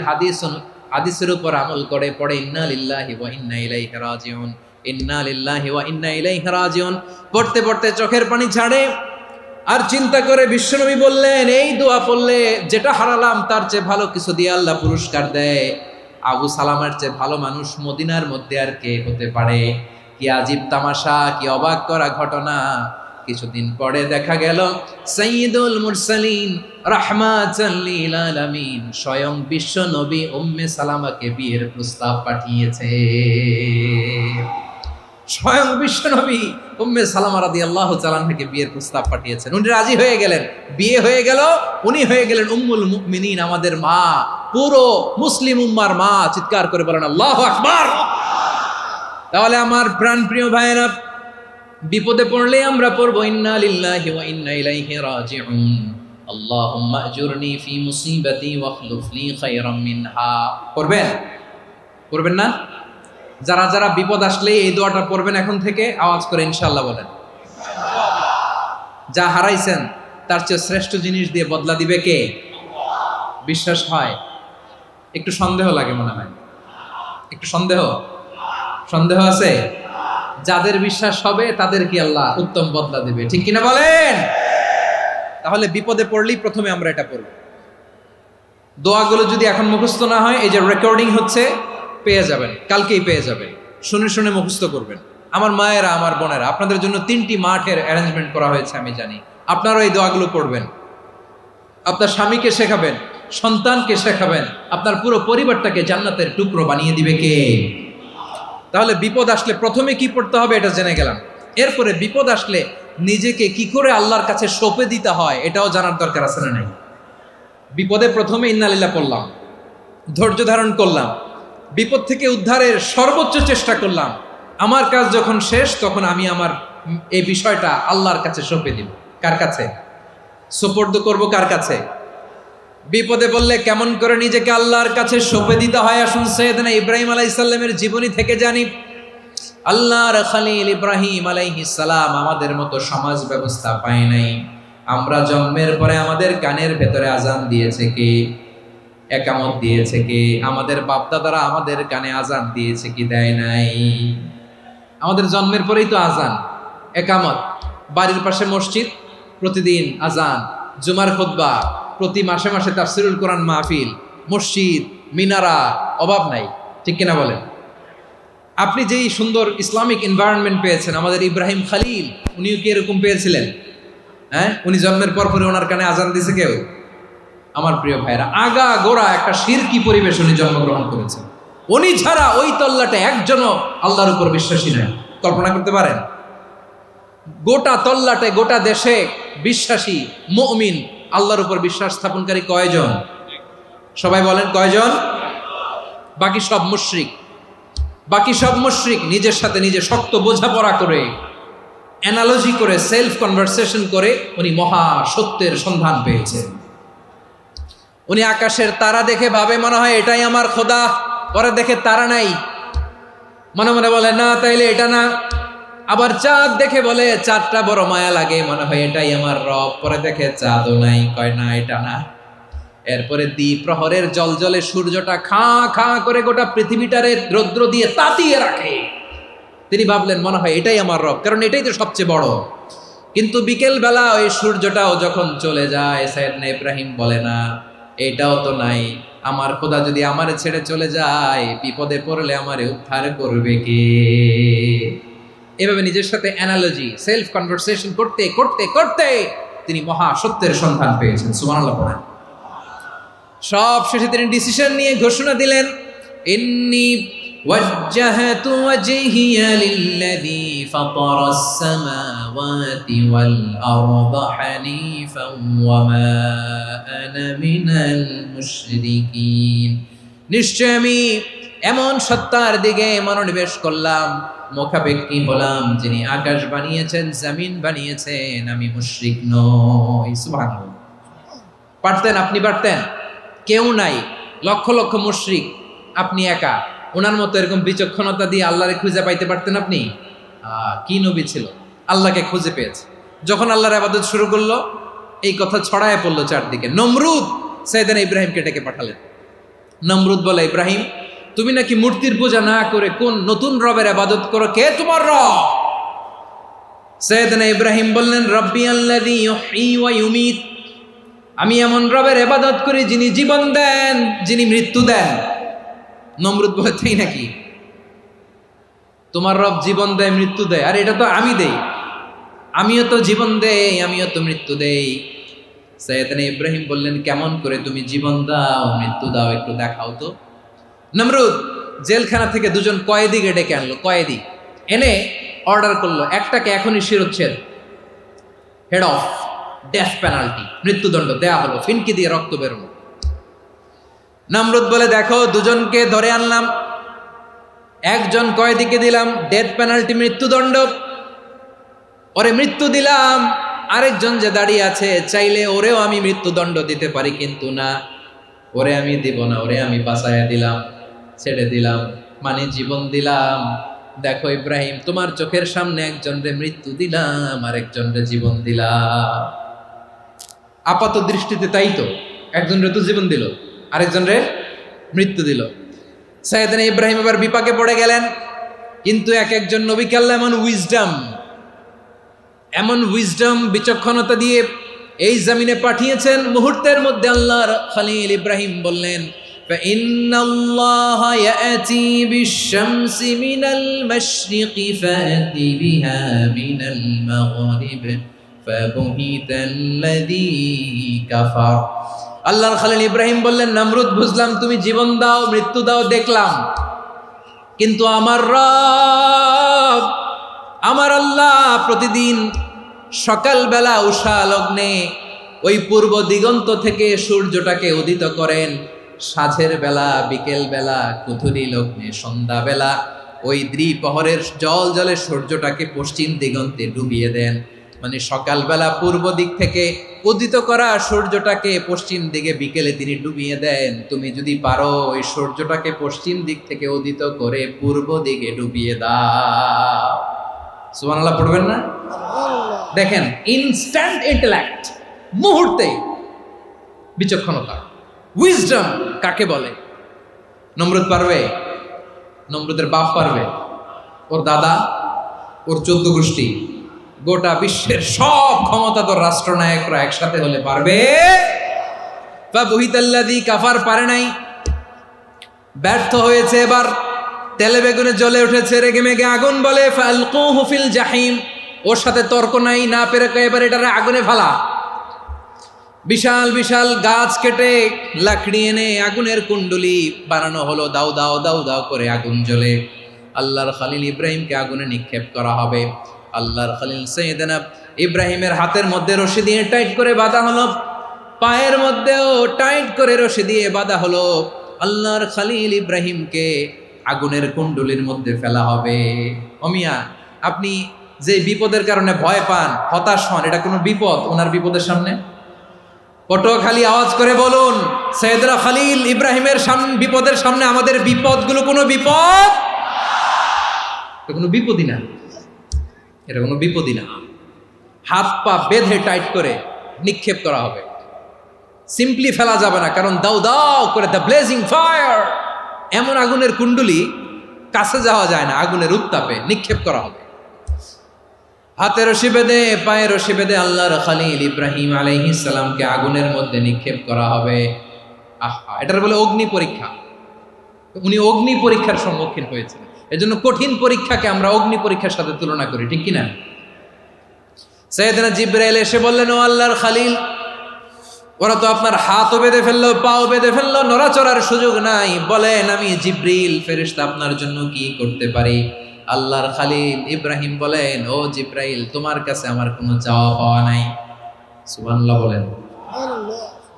হাদিসের উপর আমল করে পড়ে ইন্না লিল্লাহি ওয়া ইন্না ইলাইহি রাজিউন, ইন্না লিল্লাহি ওয়া ইন্না ইলাইহি রাজিউন। পড়তে পড়তে চোখের পানি ছাড়ে আর চিন্তা করে বিশ্বনবী বললেন এই দোয়া পড়লে যেটা হারালাম তার চেয়ে ভালো কিছু দিয়ে আল্লাহ পুরস্কার দেয়। আবু সালামার চেয়ে ভালো মানুষ মদিনার মধ্যে আর কে হতে পারে? কি আজীব তামাশা, কি অবাক করা ঘটনা। কিছুদিন পরে দেখা গেল সাইয়্যিদুল মুরসালিন রাহমাতাল লিল আলামিন স্বয়ং বিশ্ব নবী উম্মে সালামাকে বিয়ের প্রস্তাব পাঠিয়েছে। স্বয়ং বিশ্ব নবী উম্মে সালামা রাদিয়াল্লাহু তাআলা আনহাকে বিয়ের প্রস্তাব পাঠিয়েছেন। উনি রাজি হয়ে গেলেন, বিয়ে হয়ে গেল, উনি হয়ে গেলেন উম্মুল মুমিনিন, আমাদের মা, পুরো মুসলিম উম্মার মা। চিৎকার করে বলেন আল্লাহু আকবার। তাহলে আমার প্রাণ প্রিয় ভাইয়েরা, বিপদে পড়লে আমরা পড়বো ইন্না লিল্লাহি ওয়া ইন্না ইলাইহি রাজিউন, আল্লাহুম্মা আজুরনি ফি মুসিবাতি ওয়া আখলুফ লি খায়রাম মিনহা। পড়বেন? পড়বেন না? যারা যারা বিপদ আসলে এই দোয়াটা পড়বেন এখন থেকে আওয়াজ করে ইনশাআল্লাহ বলেন। যা হারাইছেন তার চেয়ে শ্রেষ্ঠ জিনিস দিয়ে বদলা দিবে কে? বিশ্বাস হয়? একটু সন্দেহ লাগে মনে হয়, একটু সন্দেহ আছে? যাদের বিশ্বাস হবে তাদের কি আল্লাহ উত্তম বদলা দিবে, ঠিক কিনা বলেন? তাহলে বিপদে পড়লেই প্রথমে আমরা এটা পড়ব। দোয়াগুলো যদি এখন মুখস্থ না হয়, এই যে রেকর্ডিং হচ্ছে, পেয়ে যাবেন, কালকেই পেয়ে যাবেন। শুনে শুনে মুখস্থ করবেন। আমার মায়েরা, আমার বোনেরা, আপনাদের জন্য 3টি মাঠের অ্যারেঞ্জমেন্ট করা হয়েছে, আমি জানি। আপনারাও এই দোয়াগুলো পড়বেন, আপনার স্বামীকে শেখাবেন, সন্তানকে শেখাবেন, আপনার পুরো পরিবারটাকে জান্নাতের টুকরো বানিয়ে দিবে কে? তাহলে বিপদ আসলে প্রথমে কি পড়তে হবে এটা জেনে গেলাম। এরপরে বিপদ আসলে নিজেকে কি করে আল্লাহর কাছে সঁপে দিতে হয় এটাও জানার দরকার আছে না নাই? বিপদে প্রথমে ইন্না লিল্লাহ পড়লাম, ধৈর্য ধারণ করলাম, বিপদ থেকে উদ্ধারের সর্বোচ্চ চেষ্টা করলাম। আমার কাজ যখন শেষ তখন আমি আমার এই বিষয়টা আল্লাহর কাছে সঁপে দিব। কার কাছে সুপর্দ করব? কার কাছে? বিপদে বললে কেমন করে নিজেকে আল্লাহর কাছে সঁপে দিতে হয় আসুন সাইয়েদনা ইব্রাহিম আলাইহিস সালামের জীবনী থেকে জানি। আল্লাহর খলিল ইব্রাহিম আলাইহিস সালাম আমাদের মতো সমাজ ব্যবস্থা পায় নাই। আমরা জন্মের পরে আমাদের কানের ভেতরে আজান দিয়েছে কে? একামত দিয়েছে কে? আমাদের বাপদাদারা আমাদের কানে আজান দিয়েছে কি? দেয় নাই। আমাদের জন্মের পরেই তো আজান, একামত, বাড়ির পাশে মসজিদ, প্রতিদিন আজান, জুমার খুতবা, প্রতি মাসে মাসে তাফসিরুল কোরআন মাহফিল, মসজিদ, মিনারা, অভাব নাই, ঠিক কিনা বলেন? আপনি যেই সুন্দর ইসলামিক এনভায়রনমেন্ট পেয়েছেন, আমাদের ইব্রাহিম খলিল উনিও কি এরকম পেয়েছিলেন? হ্যাঁ, উনি জন্মের পর পরে ওনার কানে আজান দিয়েছে কেউ? আমার প্রিয় ভাইরা, আগা গোড়া একটা শিরকি পরিবেশ উনি জন্মগ্রহণ করেছেন। উনি ছাড়া ওই তল্লাটে একজনও আল্লাহর উপর বিশ্বাসী নয়। কল্পনা করতে পারেন? গোটা তল্লাটে, গোটা দেশে বিশ্বাসী মুমিন, আল্লাহর উপর বিশ্বাস স্থাপনকারী কয়জন? সবাই বলেন কয়জন? বাকি সব মুশরিক। বাকি সব মুশরিক নিজের সাথে নিজে শক্ত বোঝাপড়া করে, অ্যানালজি করে, সেলফ কনভারসেশন করে উনি মহা সত্যের সন্ধান পেয়েছেন। উনি আকাশের তারা দেখে ভাবে মনে হয় এটাই আমার খোদা, পরে দেখে তারা নাই, মনে মনে বলে না তাইলে এটা না। আবার চাঁদ দেখে বলে চাঁদটা বড় মায়া লাগে, মনে হয় এটাই আমার রব, পরে দেখে চাঁদও নাই, কয় না এটা না। এরপরে দ্বিপ্রহরের জলজলে সূর্যটা খা খা করে গোটা পৃথিবীটারে রৌদ্র দিয়ে তাতিয়ে রাখে। তিনি ভাবলেন মনে হয় এটাই আমার রব, কারণ এটাই তো সবচেয়ে বড়। কিন্তু বিকেল বেলা ওই সূর্যটাও যখন চলে যায়, সাইয়েদনা ইব্রাহিম বলে না এটাও তো নাই, আমার খোদা যদি আমারে ছেড়ে চলে যায়, বিপদে পড়লে আমারে উদ্ধার করবে কে? এভাবে নিজের সাথে অ্যানালজি, সেলফ কনভারসেশন করতে করতে করতে তিনি মহা সত্যের সন্ধান পেয়েছেন। সুবহানাল্লাহ পড়েন। সব শেষে তিনি ডিসিশন নিয়ে ঘোষণা দিলেন, ইন্নী ওয়াজ্জাহাতু ওয়াজহিয়া লিল্লাযী ফাতারাস সামাওয়াতি ওয়াল আরদা হানিফান ওয়া মা আনা মিনাল মুশরিকিন। নিশ্চয় আমি এমন সত্তার দিকে মনোনিবেশ করলাম, মুখাপেক্ষী হলাম, যিনি আকাশ বানিয়েছেন, জমিন বানিয়েছেন, আমি মুশরিক নই। সুবহানাল্লাহ। পারতেন? আপনি পারতেন? কেউ নাই, লক্ষ লক্ষ মুশরিক, আপনি একা। ওনার মতো এরকম বিচক্ষণতা দিয়ে আল্লাহরে খুঁজে পাইতে পারতেন আপনি? কি নবী ছিল, আল্লাহকে খুঁজে পেয়েছে। যখন আল্লাহর ইবাদত শুরু করলো, এই কথা ছড়ায় পড়লো চারদিকে। নমরুদ সাইয়েদনা ইব্রাহিমকে ডেকে পাঠালেন। নমরুদ বলে, ইব্রাহিম তুমি নাকি মূর্তির পূজা না করে কোন নতুন রবের ইবাদত করো, কে তোমার রব? সাইয়েদনা ইব্রাহিম বললেন, রব্বি আল্লাযী ইউহয়ী ওয়া ইউমীত, আমি এমন রবের ইবাদত করি যিনি জীবন দেন, যিনি মৃত্যু দেন। নমরুদ বলে, তাই নাকি? তোমার রব জীবন দেয়, মৃত্যু দেয়, আর এটা তো আমি দেই, আমিও তো জীবন দেই, আমিও তো মৃত্যু দেই। সাইয়েদনা ইব্রাহিম বললেন, কেমন করে তুমি জীবন দাও, মৃত্যু দাও, একটু দেখাও তো। নমরুদ জেলখানা থেকে দুজন কয়েদিকে ডেকে আনলো, কয়েদি এনে অর্ডার করলো, একটাকে এখনই শিরোচ্ছেদ, হেড অফ, ডেথ পেনাল্টি, মৃত্যুদণ্ড দেয়া হলো, ফিনকি দিয়ে রক্ত বেরোনো। নমরুদ বলে, দেখো দুজনকে ধরে আনলাম, একজন কয়েদিকে দিলাম ডেথ পেনাল্টি, মৃত্যুদণ্ড, ওরে মৃত্যু দিলাম। আরেকজন যে দাঁড়িয়ে আছে, চাইলে ওরেও আমি মৃত্যুদণ্ড দিতে পারি, কিন্তু না, ওরে আমি দিব না, ওরে আমি বাঁচাইয়া দিলাম, ছেড়ে দিলাম, মানে জীবন দিলাম। দেখো ইব্রাহিম, তোমার চোখের সামনে একজনরে মৃত্যু দিলাম, আর একজনরে জীবন দিলাম। আপাত দৃষ্টিতে তাই তো, একজনরে তো জীবন দিল, আরেকজনরে মৃত্যু দিল। সাইয়েদনা ইব্রাহিম এবার বিপাকে পড়ে গেলেন। কিন্তু এক একজন নবীকে আল্লাহ এমন উইজডম বিচক্ষণতা দিয়ে এই জমিনে পাঠিয়েছেন, মুহূর্তের মধ্যে আল্লাহর খলিল ইব্রাহিম বললেন, ফাইন্নাল্লাহা ইয়াতি বিশ-শামসি মিনাল মাশরিকি ফাতি বিহা মিনাল মাগরিব ফাবুহিতাল্লাযী কাফার। আল্লাহর খলিল ইব্রাহিম বললেন, নমরুদ বুঝলাম তুমি জীবন দাও, মৃত্যু দাও, দেখলাম, কিন্তু আমার রব, আমার আল্লাহ প্রতিদিন সকালবেলা উষা লগ্নে ওই পূর্ব দিগন্ত থেকে সূর্যটাকে উদিত করেন, সাঁঝের বেলা, বিকেল বেলা, কুথুরি লগ্নে, সন্ধ্যাবেলা ওই দ্বিপ্রহরের জল জলে সূর্যটাকে পশ্চিম দিগন্তে ডুবিয়ে দেন। মানে সকালবেলা পূর্ব দিক থেকে উদিত করা সূর্যটাকে পশ্চিম দিকে বিকেলে তিনি ডুবিয়ে দেন। তুমি যদি পারো ওই সূর্যটাকে পশ্চিম দিক থেকে উদিত করে পূর্ব দিকে ডুবিয়ে দাও। সুবহানাল্লাহ পড়বেন না? দেখেন, ইনস্ট্যান্ট ইন্টেলেক্ট, মুহূর্তে বিচক্ষণতা, উইজডম কাকে বলে? নমরুদ পারবে? নমরুদের বাপ পারবে? ওর দাদা, ওর 14 গোষ্ঠী, গোটা বিশ্বের সব ক্ষমতাধর রাষ্ট্রনায়করা একসাথে হলে পারবে? ফাবুহিতাল্লাযী কাফার পারে নাই, ব্যর্থ হয়েছে। এবার তেলে বেগুনে জ্বলে উঠেছে, রেগে মেগে আগুন বলে, ফালকুহু ফিল জাহিম, ওর সাথে তর্ক নাই, না পেরে এবার এটারে আগুনে ফেলা। বিশাল বিশাল গাছ কেটে লাকড়ি এনে আগুনের কুণ্ডলি বানানো হলো, দাও দাও দাও দাও করে আগুন জ্বলে। আল্লাহর খলিল ইব্রাহিমকে আগুনে নিক্ষেপ করা হবে। আল্লাহর খলিল সাইয়েদনা ইব্রাহিমের হাতের মধ্যে রশি দিয়ে টাইট করে বাঁধা হলো, পায়ের মধ্যেও টাইট করে রশি দিয়ে বাঁধা হলো। আল্লাহর খলিল ইব্রাহিমকে আগুনের কুণ্ডলির মধ্যে ফেলা হবে। অমিয়া, আপনি যে বিপদের কারণে ভয় পান, হতাশ হন, এটা কোনো বিপদ ওনার বিপদের সামনে? পটুয়াখালী আওয়াজ করে বলুন, সাইয়েদনা খলিল ইব্রাহিমের বিপদের সামনে আমাদের বিপদগুলো কোনো বিপদ? এটা কোনো বিপদই না, এটা কোনো বিপদই না। হাত পা বেঁধে টাইট করে নিক্ষেপ করা হবে। সিম্পলি ফেলা যাবে না, কারণ দাও দাও করে দ্য ব্লেজিং ফায়ার, এমন আগুনের কুণ্ডুলি কাছে যাওয়া যায় না, আগুনের উত্তাপে নিক্ষেপ করা হবে। হাতে রশি বেঁধে পায়ে রশি বেঁধে আল্লাহর খলিল ইব্রাহিম আলাইহিস সালামকে আগুনের মধ্যে নিক্ষেপ করা হবে। আহা, এটার বলে অগ্নি পরীক্ষা। উনি অগ্নি পরীক্ষার সম্মুখীন হয়েছিলেন। এজন্য কঠিন পরীক্ষাকে আমরা অগ্নি পরীক্ষার সাথে তুলনা করি, ঠিক কিনা? সাইয়েদনা জিবরাইল এসে বললেন, ও আল্লাহর খলিল, ওরা তো আপনার হাতও বেঁধে ফেললো, পাও বেঁধে ফেললো, নড়াচড়ার সুযোগ নাই, বলেন আমি জিবরিল ফেরেশতা আপনার জন্য কি করতে পারি? আল্লাহর খলিল ইব্রাহিম বলেন, ও জিবরাইল, তোমার কাছে আমার কোনো চাওয়া পাওয়া নাই। সুবহানাল্লাহ বলেন।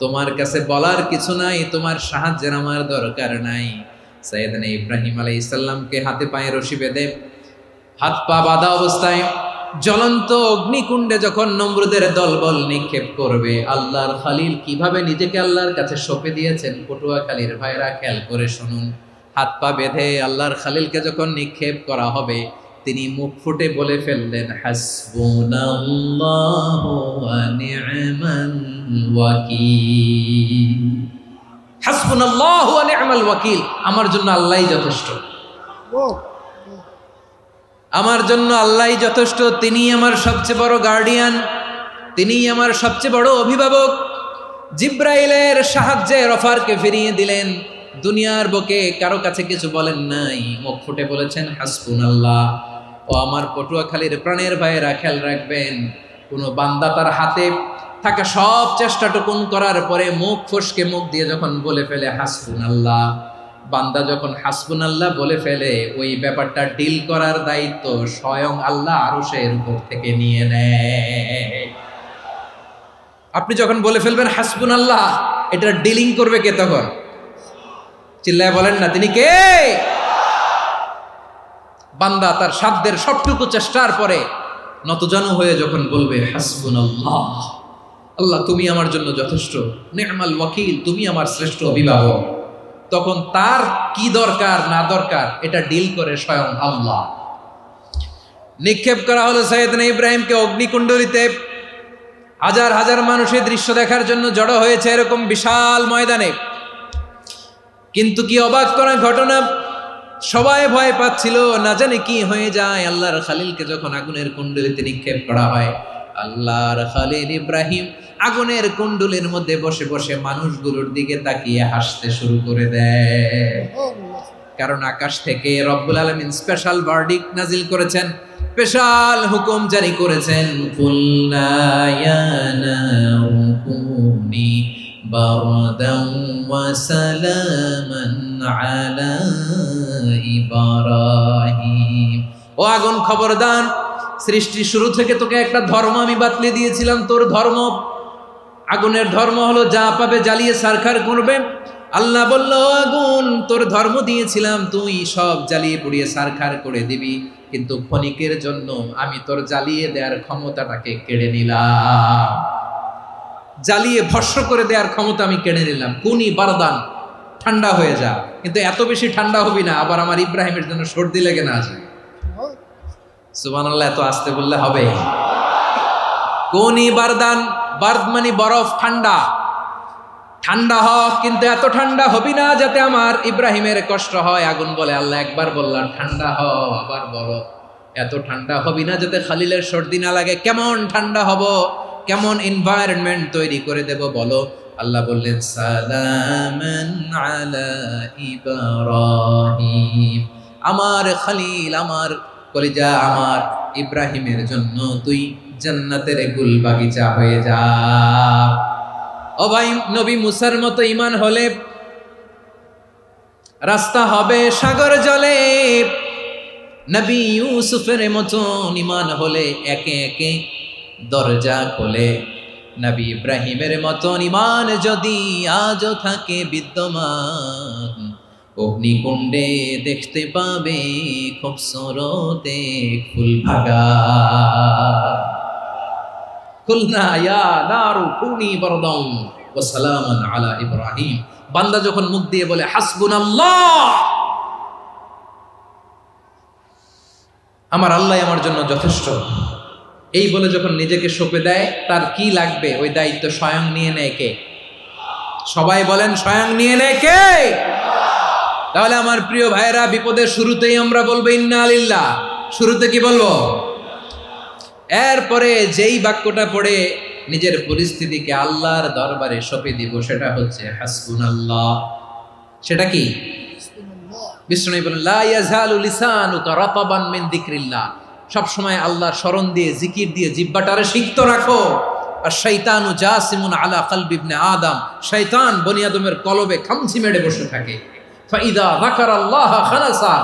তোমার কাছে বলার কিছু নাই, তোমার সাহায্যের আমার দরকার নাই। সাইয়েদনা ইব্রাহিম আলাইহিস সালামকে হাতে পায়ে রশি বেঁধে হাত পা বাঁধা অবস্থায় জ্বলন্ত অগ্নিকুণ্ডে যখন নমরুদের দলবল নিক্ষেপ করবে, আল্লাহর খলিল কিভাবে নিজেকে আল্লাহর কাছে সঁপে দিয়েছেন, পটুয়াখালীর ভাইরা খেয়াল করে শুনুন। হাত পা বেঁধে আল্লাহর খলিলকে যখন নিক্ষেপ করা হবে, তিনি মুখ ফুটে বলে ফেললেন, হাসবুনাল্লাহু ওয়া নি'মাল ওয়াকিল। হাসবুনাল্লাহু ওয়া নি'মাল ওয়াকিল, আমার জন্য আল্লাহই যথেষ্ট, আমার জন্য আল্লাহই যথেষ্ট। তিনি আমার সবচেয়ে বড় গার্ডিয়ান, তিনি আমার সবচেয়ে বড় অভিভাবক। জিব্রাইলের সাহায্যে অফারকে ফিরিয়ে দিলেন, দুনিয়ার বুকে কারো কাছে কিছু বলেন নাই, মুখ ফুটে বলেছেন হাসবুনাল্লাহ। ও আমার পটুয়াখালীর প্রাণের ভাইয়েরা, খেয়াল রাখবেন, কোন বান্দা তার হাতে থাকা সব চেষ্টাটুকুন করার পরে মুখ ফসকে মুখ দিয়ে যখন বলে ফেলে হাসবুনাল্লাহ, বান্দা যখন হাসবুনাল্লাহ বলে ফেলে, ওই ব্যাপারটা ডিল করার দায়িত্ব স্বয়ং আল্লাহ আরশের উপর থেকে নিয়ে নেয়। আপনি যখন বলে ফেলবেন হাসবুনাল্লাহ, এটা ডিলিং করবে কে তখন? চিল্লায় বলেন না, তিনি কে? বান্দা তার সাধ্যের সবটুকু চেষ্টার পরে নতজানু হয়ে যখন বলবে হাসবুনাল্লাহ, আল্লাহ তুমি আমার জন্য যথেষ্ট, নি'মাল ওয়াকিল, তুমি আমার শ্রেষ্ঠ অভিভাবক, তখন তার কি দরকার না দরকার এটা ডিল করে স্বয়ং আল্লাহ। নিক্ষেপ করা হলো সাইয়েদনা ইব্রাহিমকে অগ্নিকুণ্ডলিতে। হাজার হাজার মানুষের দৃশ্য দেখার জন্য জড়ো হয়েছে এরকম বিশাল ময়দানে। কিন্তু কি অবাক করা ঘটনা, সবাই ভয় পাচ্ছিল, না জানে কি হয়ে যায়। আল্লাহর খলিলকে যখন আগুনের কুণ্ডলিতে নিক্ষেপ করা হয়, আল্লাহর খলিল ইব্রাহিম আগুনের কুণ্ডলের মধ্যে বসে বসে মানুষগুলোর দিকে তাকিয়ে হাসতে শুরু করে দেয়। কারণ আকাশ থেকে রব্বুল আলামিন স্পেশাল ভার্ডিক্ট নাজিল করেছেন, স্পেশাল হুকুম জারি করেছেন, কুলনা ইয়া নারু কুনি বারদান ওয়া সালামান আলা ইব্রাহিম। ও আগুন, খবরদার, সৃষ্টি শুরু থেকে তোকে একটা ধর্ম আমি বাতলে দিয়েছিলাম, তোর ধর্ম, আগুনের ধর্ম হলো যা পাবে জ্বালিয়ে সারখার করবে। আল্লাহ বলল, আগুন, তোর ধর্ম দিয়েছিলাম, তুই সব জ্বালিয়ে পুড়িয়ে সারখার করে দিবি, কিন্তু ক্ষণিকের জন্য আমি তোর জ্বালিয়ে দেওয়ার ক্ষমতাটাকে কেড়ে নিলাম, জ্বালিয়ে ভস্ম করে দেওয়ার ক্ষমতা আমি কেড়ে নিলাম। কুনি বারদান, ঠান্ডা হয়ে যা, কিন্তু এত বেশি ঠান্ডা হবি না আবার আমার ইব্রাহিমের জন্য সর্দি লেগে না যায়। সুবহানাল্লাহ, এত আসতে বললে হবে? কুনি বারদান, বার্দ মানে বরফ, ঠান্ডা, ঠান্ডা হ, কিন্তু এত ঠান্ডা হবি না যাতে আমার ইব্রাহিমের কষ্ট হয়। আগুন বলে, আল্লাহ একবার বললাম ঠান্ডা হ, আবার বলো এত ঠান্ডা হবি না যাতে খালিলের সর্দি না লাগে। কেমন ঠান্ডা হব, কেমন এনভায়রনমেন্ট তৈরি করে দেব বলো? আল্লাহ বললেন, সালামান আলা ইব্রাহিম, আমার খলিল, আমার কলিজা, আমার ইব্রাহিমের জন্য তুই জান্নাতের গুল বাগিচা হয়ে যা। ও ভাই, নবী মুসার মতো ঈমান হলে রাস্তা হবে সাগর জলে, নবী ইউসুফের মতো ঈমান হলে একে একে দরজা খোলে। নবী ইব্রাহিমের মতো ঈমান যদি আজও থাকে বিদ্যমান, অগ্নিকুণ্ডে দেখতে পাবে খুবসুরত এক ফুল ভাগা। কুলনা ইয়া নারু কুনি বারদান ওয়া সালামান আলা ইব্রাহিম। বান্দা যখন মুখ দিয়ে বলে হাসবুনাল্লাহ, আমার আল্লাহ আমার জন্য যথেষ্ট, এই বলে যখন নিজেকে সঁপে দেয়, তার কি লাগবে ওই দায়িত্ব স্বয়ং নিয়ে নেয় কে? সবাই বলেন স্বয়ং নিয়ে নেয় কে? তাহলে আমার প্রিয় ভাইরা, বিপদের শুরুতেই আমরা বলবো ইন্না লিল্লাহ। শুরুতে কি বলবো? এরপরে যেই বাক্যটা পড়ে নিজের পরিস্থিতিকে আল্লাহর দরবারে সঁপে দিব, সেটা হচ্ছে হাসবুনাল্লাহ। সেটা কি? বিষ্ণু বলেন লা ইয়াজালু লিসানুকা রাতাবান মিন যিকরিল্লাহ। সব সময় আল্লাহর স্মরণ দিয়ে, জিকির দিয়ে জিহ্বাটারে সিক্ত রাখো। আর শয়তানু জাসিমুন আলা কলবি ইবনে আদম, শয়তান বনি আদমের কলবে খামচি মেরে বসে থাকে। ফাইদা যাকারাল্লাহ খানাসা,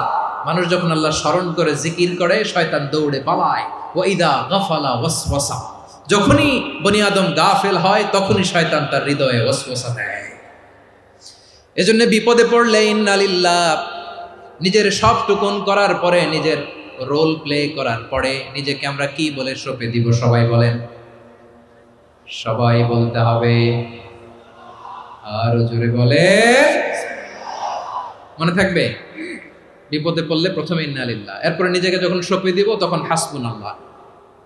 মানুষ যখন আল্লাহর স্মরণ করে জিকির করে শয়তান দৌড়ে পালায়। ওয়া ইদা গাফালা ওয়াসওয়াসা, যখনই বনি আদম গাফেল হয় তখনই শয়তান তার হৃদয়ে ওয়াসওয়াসা দেয়। এজন্য বিপদে পড়লে ইন্না লিল্লাহ, নিজের সব টুকুন করার পরে, নিজের রোল প্লে করার পরে নিজেকে আমরা কি বলে সঁপে দিব? সবাই বলেন, সবাই বলতে হবে। আরো জোরে বলে, মনে থাকবে? বিপদে পড়লে প্রথমে ইন্না লিল্লাহ, এরপরে নিজেকে যখন সঁপে দিব তখন হাসবুনাল্লাহ।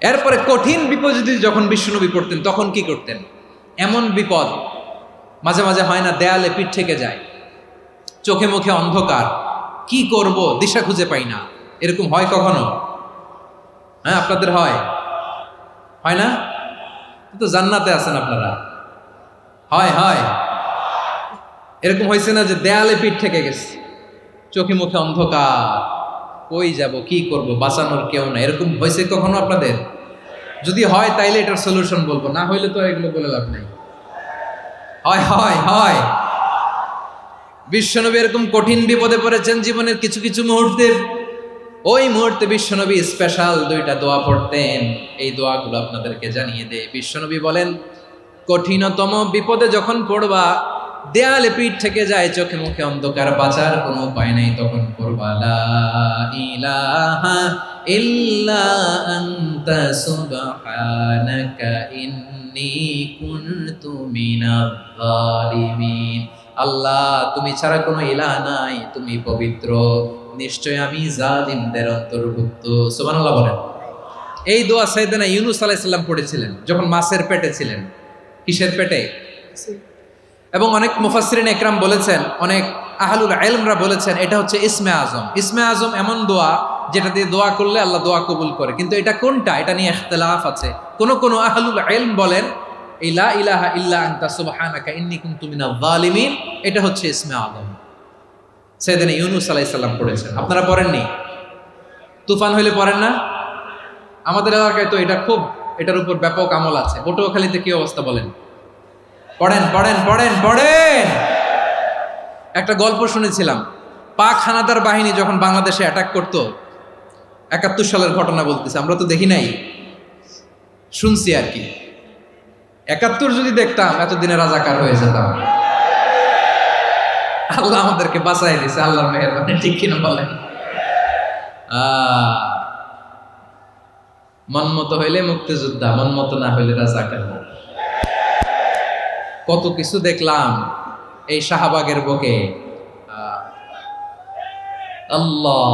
এরপরে কঠিন বিপদ যদি যখন বিশ্বনবী পড়তেন তখন কি করতেন? এমন বিপদ মাঝে মাঝে হয় না, দেয়ালে পিঠ থেকে যায়, চোখে মুখে অন্ধকার, কি করব দিশা খুঁজে পাই না, এরকম হয় কখনো? হ্যাঁ, আপনাদের হয়? হয় না? তো জান্নাতে আছেন আপনারা। হয় হয় এরকম হয়েছে না যে দেয়ালে পিঠ থেকে গেছে, চোখে মুখে অন্ধকার, কই যাব, কি করব, বাঁচানোর কেউ না, এরকম হয়েছে কখনো আপনাদের? যদি হয় তাইলে এটার সলিউশন বলবো, না হইলে তো এগুলো বলে লাভ নাই। হয় হয় হয় বিশ্বনবী এরকম কঠিন বিপদে পড়েছেন জীবনের কিছু কিছু মুহূর্তে। ওই মুহূর্তে বিশ্বনবী স্পেশাল 2টা দোয়া পড়তেন। এই দোয়াগুলো আপনাদেরকে জানিয়ে দেয়। বিশ্বনবী বলেন, কঠিনতম বিপদে যখন পড়বা, দেয়ালে পিঠ থেকে যায়, চোখে মুখে অন্ধকার, বাঁচার কোনো উপায় নাই, তখন পড়বা লা ইলাহা ইল্লা আনতা সুবহানাকা ইন্নী কুনতু মিনাজ জালিমিন। আল্লাহ, তুমি ছাড়া কোনো ইলাহ নাই, তুমি পবিত্র, নিশ্চয় আমি জালিমদের অন্তর্ভুক্ত। সুবহানাল্লাহ বলেন। এই দোয়া সাইয়েদনা ইউনূস আলাইহিস সালাম পড়েছিলেন যখন মাছের পেটে ছিলেন। কিসের পেটে? এবং অনেক মুফাসসিরিন ইকরাম বলেছেন, অনেক আহলুল ইলমরা বলেছেন, এটা হচ্ছে ইসমে আজম। ইসমে আজম এমন দোয়া যেটা দিয়ে দোয়া করলে আল্লাহ দোয়া কবুল করে, কিন্তু এটা কোনটা এটা নিয়ে ইখতিলাফ আছে। কোন কোন আহলুল ইলম বলেন এই লা ইলাহা ইল্লা আনতা সুবহানাকা ইন্নী কুনতু মিনাজ জালিমিন, এটা হচ্ছে ইসমে আজম। সাইয়েদনা ইউনূস আলাইহিস সালাম পড়েছেন। আপনারা পড়েননি? তুফান হইলে পড়েন না? আমাদের এলাকায় তো এটা খুব, এটার উপর ব্যাপক আমল আছে। পটুয়াখালীতে কি অবস্থা বলেন? পড়েন পড়েন পড়েন পড়েন। একটা গল্প শুনেছিলাম, পাক হানাদার বাহিনী যখন বাংলাদেশে অ্যাটাক করত, 71 সালের ঘটনা বলতেছে, আমরা তো দেখি নাই, শুনছি আর কি। 71 যদি দেখতাম এতদিনে রাজাকার হয়ে যেতাম। আল্লাহ আমাদেরকে বাঁচাই দিয়েছে, আল্লাহর মেহেরবানি, ঠিক কিনা বলেন? মন মতো হইলে মুক্তিযোদ্ধা, মন মতো না হইলে রাজাকার। কত কিছু দেখলাম এই শাহবাগের বুকে। আল্লাহ,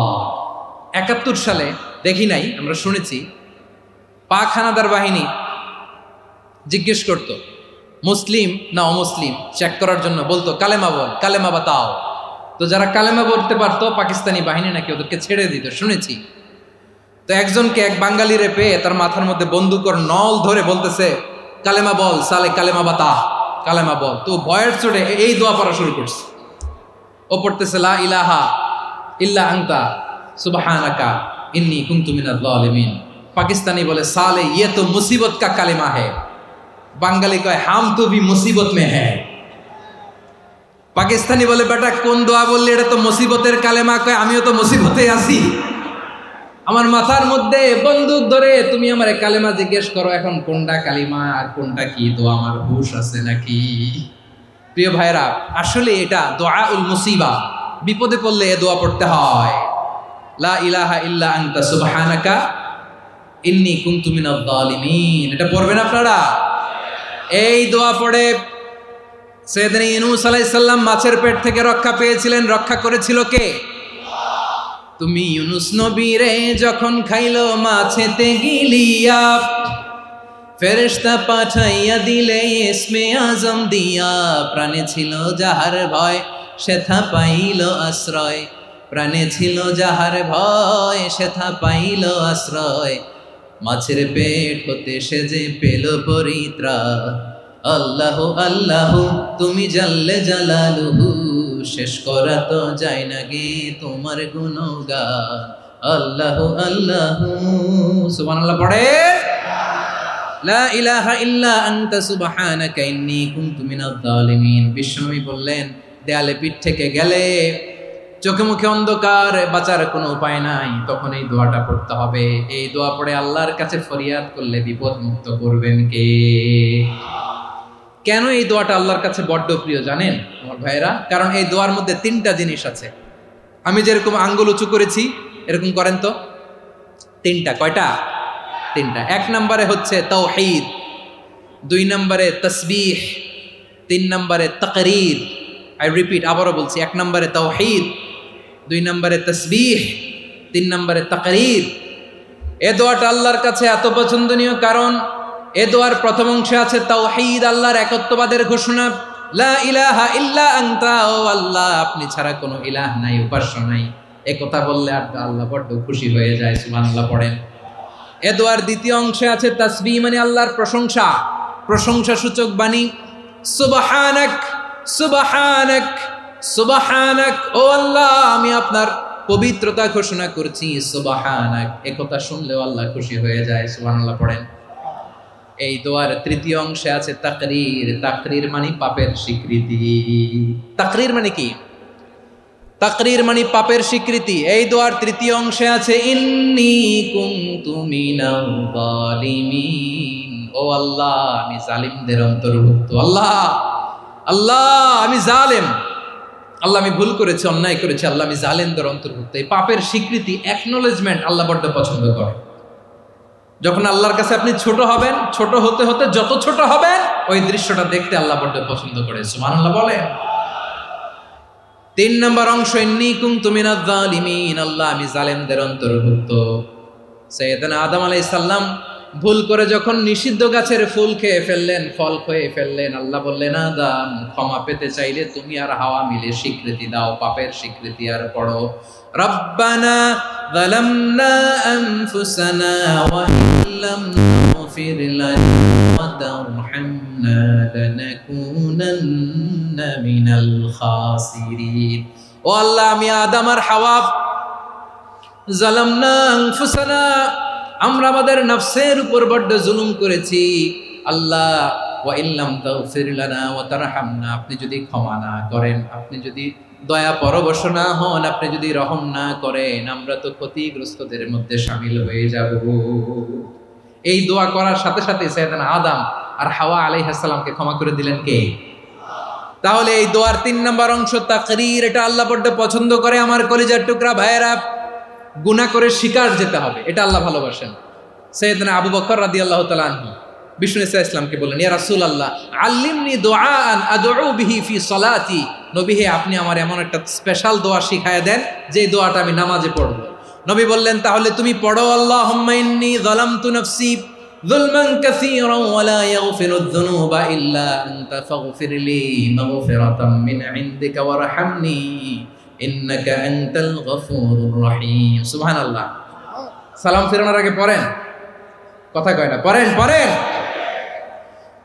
71 সালে দেখি নাই, আমরা শুনেছি পাক হানাদার বাহিনী জিজ্ঞেস করত মুসলিম না অমুসলিম চেক করার জন্য, বলতো কালেমা বল, কালেমা বাতাও। তো যারা কালেমা বলতে পারতো পাকিস্তানি বাহিনী নাকি ওদেরকে ছেড়ে দিত, শুনেছি। তো একজনকে, এক বাঙালিরে পেয়ে তার মাথার মধ্যে বন্দুকর নল ধরে বলতেছে কালেমা বল সালে, কালেমা বাতা, কালেমা বল। তো ভয়ের চড়ে এই দোয়া পড়া শুরু করছে। ও পড়তেছে লা ইলাহা ইল্লা আনতা সুবহানাকা ইন্নী কুনতু মিনাজ জালিমিন। পাকিস্তানি বলে সালে ইয়ে তো মুসিবত কা কালেমা है। বাঙালি কয় হাম তো ভি মুসিবত মে হ্যায়। পাকিস্তানি বলে বেটা কোন দোয়া বললি, এটা তো মুসিবতের কালেমা। কয় আমিও তো মুসিবতে আছি, আমার মাথার মধ্যে বন্দুক ধরে তুমি আমার কালেমা জিজ্ঞেস করো, এখন কোনটা কালিমা আর কোনটা কি, তো আমার হুশ আছে নাকি? প্রিয় ভাইরা, আসলে এটা দুআউল মুসিবা, বিপদে পড়লে এ দোয়া পড়তে হয়, লা ইলাহা ইল্লা আনতা সুবহানাকা ইন্নী কুনতু মিনাজ জালিমিন। এটা পড়বেন আপনারা। এই দোয়া পড়ে সাইয়েদনা ইউনূস আলাইহিস সালাম মাছের পেট থেকে রক্ষা পেয়েছিলেন। রক্ষা করেছিল কে? তুমি ইউনূস নবী রে যখন খাইলো মাছেতে গিলিয়া, ফেরেশতা পাঠাইয়া দিলে ইসমে আজম দিয়া, প্রাণে ছিল যাহার ভয় সেথা পাইল আশ্রয়, প্রাণে ছিল যাহার ভয় সেথা পাইল আশ্রয়, মাছের পেট হতে সে যে পেল পরিত্রাণ। আল্লাহ আল্লাহ তুমি জাল্লে জালালুহু, শেষ করা তো যায় না গে তোমার গুণগান। আল্লাহ আল্লাহ, সুবহানাল্লাহ পড়ে। লা ইলাহা ইল্লা আনতা সুবহানাকা ইন্নী কুনতু মিনাজ জালিমিন। বিশ্বনবী বললেন, দেয়ালে পিঠ থেকে গেলে, চোখে মুখে অন্ধকার, বাঁচার কোনো উপায় নাই, তখন এই দোয়াটা পড়তে হবে। এই দোয়া পড়ে আল্লাহর কাছে ফরিয়াদ করলে বিপদ মুক্ত করবেন কে? কেন এই দোয়াটা আল্লাহর কাছে বড্ড প্রিয় জানেন আমার ভাইয়েরা? কারণ এই দোয়ার মধ্যে তিনটা জিনিস আছে। আমি যেরকম আঙ্গুল উঁচু করেছি এরকম করেন তো। তিনটা। কয়টা? তিনটা। এক নম্বরে হচ্ছে তাওহীদ, দুই নম্বরে তাসবিহ, তিন নম্বরে তাকরীর। আই রিপিট, আবারও বলছি, এক নম্বরে তাওহীদ, দুই নম্বরে তাসবিহ, তিন নম্বরে তাকরীর। এ দোয়াটা আল্লাহর কাছে এত পছন্দনীয় কারণ এ দোয়ার প্রথম অংশে আছে তাওহীদ, আল্লাহর একত্ববাদের ঘোষণা। লা ইলাহা ইল্লা আনতা, ও আল্লাহ আপনি ছাড়া কোনো ইলাহ নাই, উপাস্য নাই। এ কথা বললে আর আল্লাহ বড্ড খুশি হয়ে যায়, সুবহানাল্লাহ পড়েন। এ দোয়ার দ্বিতীয় অংশে আছে তাসবিহ, মানে আল্লাহর প্রশংসা, প্রশংসা সূচক বাণী। সুবহানাক সুবহানাক সুবহানাক, ও আল্লাহ আমি আপনার পবিত্রতা ঘোষণা করছি, সুবহানাক। এ কথা শুনলেও আল্লাহ খুশি হয়ে যায়, সুবহানাল্লাহ পড়েন। এই দোয়ার তৃতীয় অংশে আছে তাকরীর, তাকরীর মানে পাপের স্বীকৃতি। তাকরীর মানে কি? তাকরীর মানে পাপের স্বীকৃতি। এই দোয়ার তৃতীয় অংশে আছে ইন্নী কুনতু মিনাল জালিমিন, ও আল্লাহ আমি জালিমদের অন্তর্ভুক্ত। আল্লাহ আল্লাহ আমি জালেম, আল্লাহ আমি ভুল করেছি, অন্যায় করেছি, আল্লাহ আমি জালেমদের অন্তর্ভুক্ত। এই পাপের স্বীকৃতি, অ্যাকনোলেজমেন্ট আল্লাহ বড্ড পছন্দ করে। যখন আল্লাহর কাছে আপনি ছোট হবেন, ছোট হতে হতে যত ছোট হবেন, ওই দৃশ্যটা দেখতে আল্লাহ বড্ড পছন্দ করে, সুবহানাল্লাহ বলে। তিন নম্বর অংশ ইন্নী কুনতু মিনাজ জালিমিন, আল্লাহ আমি জালেমদের অন্তর্ভুক্ত। সাইয়েদনা আদম আলাইহিস সালাম ভুল করে যখন নিষিদ্ধ গাছের ফুল খেয়ে ফেললেন, ফল খেয়ে ফেললেন, আল্লাহ বললেন আদম ক্ষমা পেতে চাইলে তুমি আর হাওয়া মিলে স্বীকৃতি দাও, পাপের স্বীকৃতি আর পড়ো, রব্বানা যালামনা আনফুসানা ওয়া ইল্লাম তাগফির লানা ওয়া তারহামনা লানাকুনান্না মিনাল খাসিরিন। ও আল্লাহ আমি আদম আর হাওয়া, যালামনা আনফুসানা, আমরা আমাদের নফসের উপর বড্ড জুলুম করেছি। আল্লাহ ওয়া ইল্লাম তাগফির লানা ওয়া তারহামনা, আপনি যদি ক্ষমা না করেন, আপনি যদি দয়া পরবশ না হন, আপনি যদি রহম না করেন, আমরা তো ক্ষতিগ্রস্তদের মধ্যে শামিল হয়ে যাব। এই দোয়া করার সাথে সাথে সাইয়েদনা আদম আর হাওয়া আলাইহিস সালামকে ক্ষমা করে দিলেন কে? তাহলে এই দোয়ার তিন নম্বর অংশ তাকরীর, এটা আল্লাহ বড্ড পছন্দ করে। আমার কলিজার টুকরা ভাইয়েরা, গুনাহ করে শিকার যেতে হবে, এটা আল্লাহ ভালোবাসেন। সাইয়েদনা আবু বকর রাদিয়াল্লাহু তাআলা আনহু বিষ্ণু ইসা ইসলামকে বললেন, ইয়া রাসূলুল্লাহ আল্লিমনি দুআআন আদউ বিহি ফি সলাতি, নবী হে আপনি আমার এমন একটা স্পেশাল দোয়া শিখায়া দেন যে দোয়াটা আমি নামাজে পড়ব। নবী বললেন, তাহলে তুমি পড়ো, আল্লাহুম্মা ইন্নী যালামতু নাফসি যুলমান কাসীরান ওয়া লা ইয়াগফিরুয যুনুবা ইল্লা আনতা ফাগফিরলি মাগফিরাতাম মিন ইনদিকা ওয়ারহামনি ইন্নাকা আনতাল গফুরুর রহিম। সুবহানাল্লাহ। সালাম ফেরানোর আগে পড়েন, কথা কয় না, পড়েন পড়েন।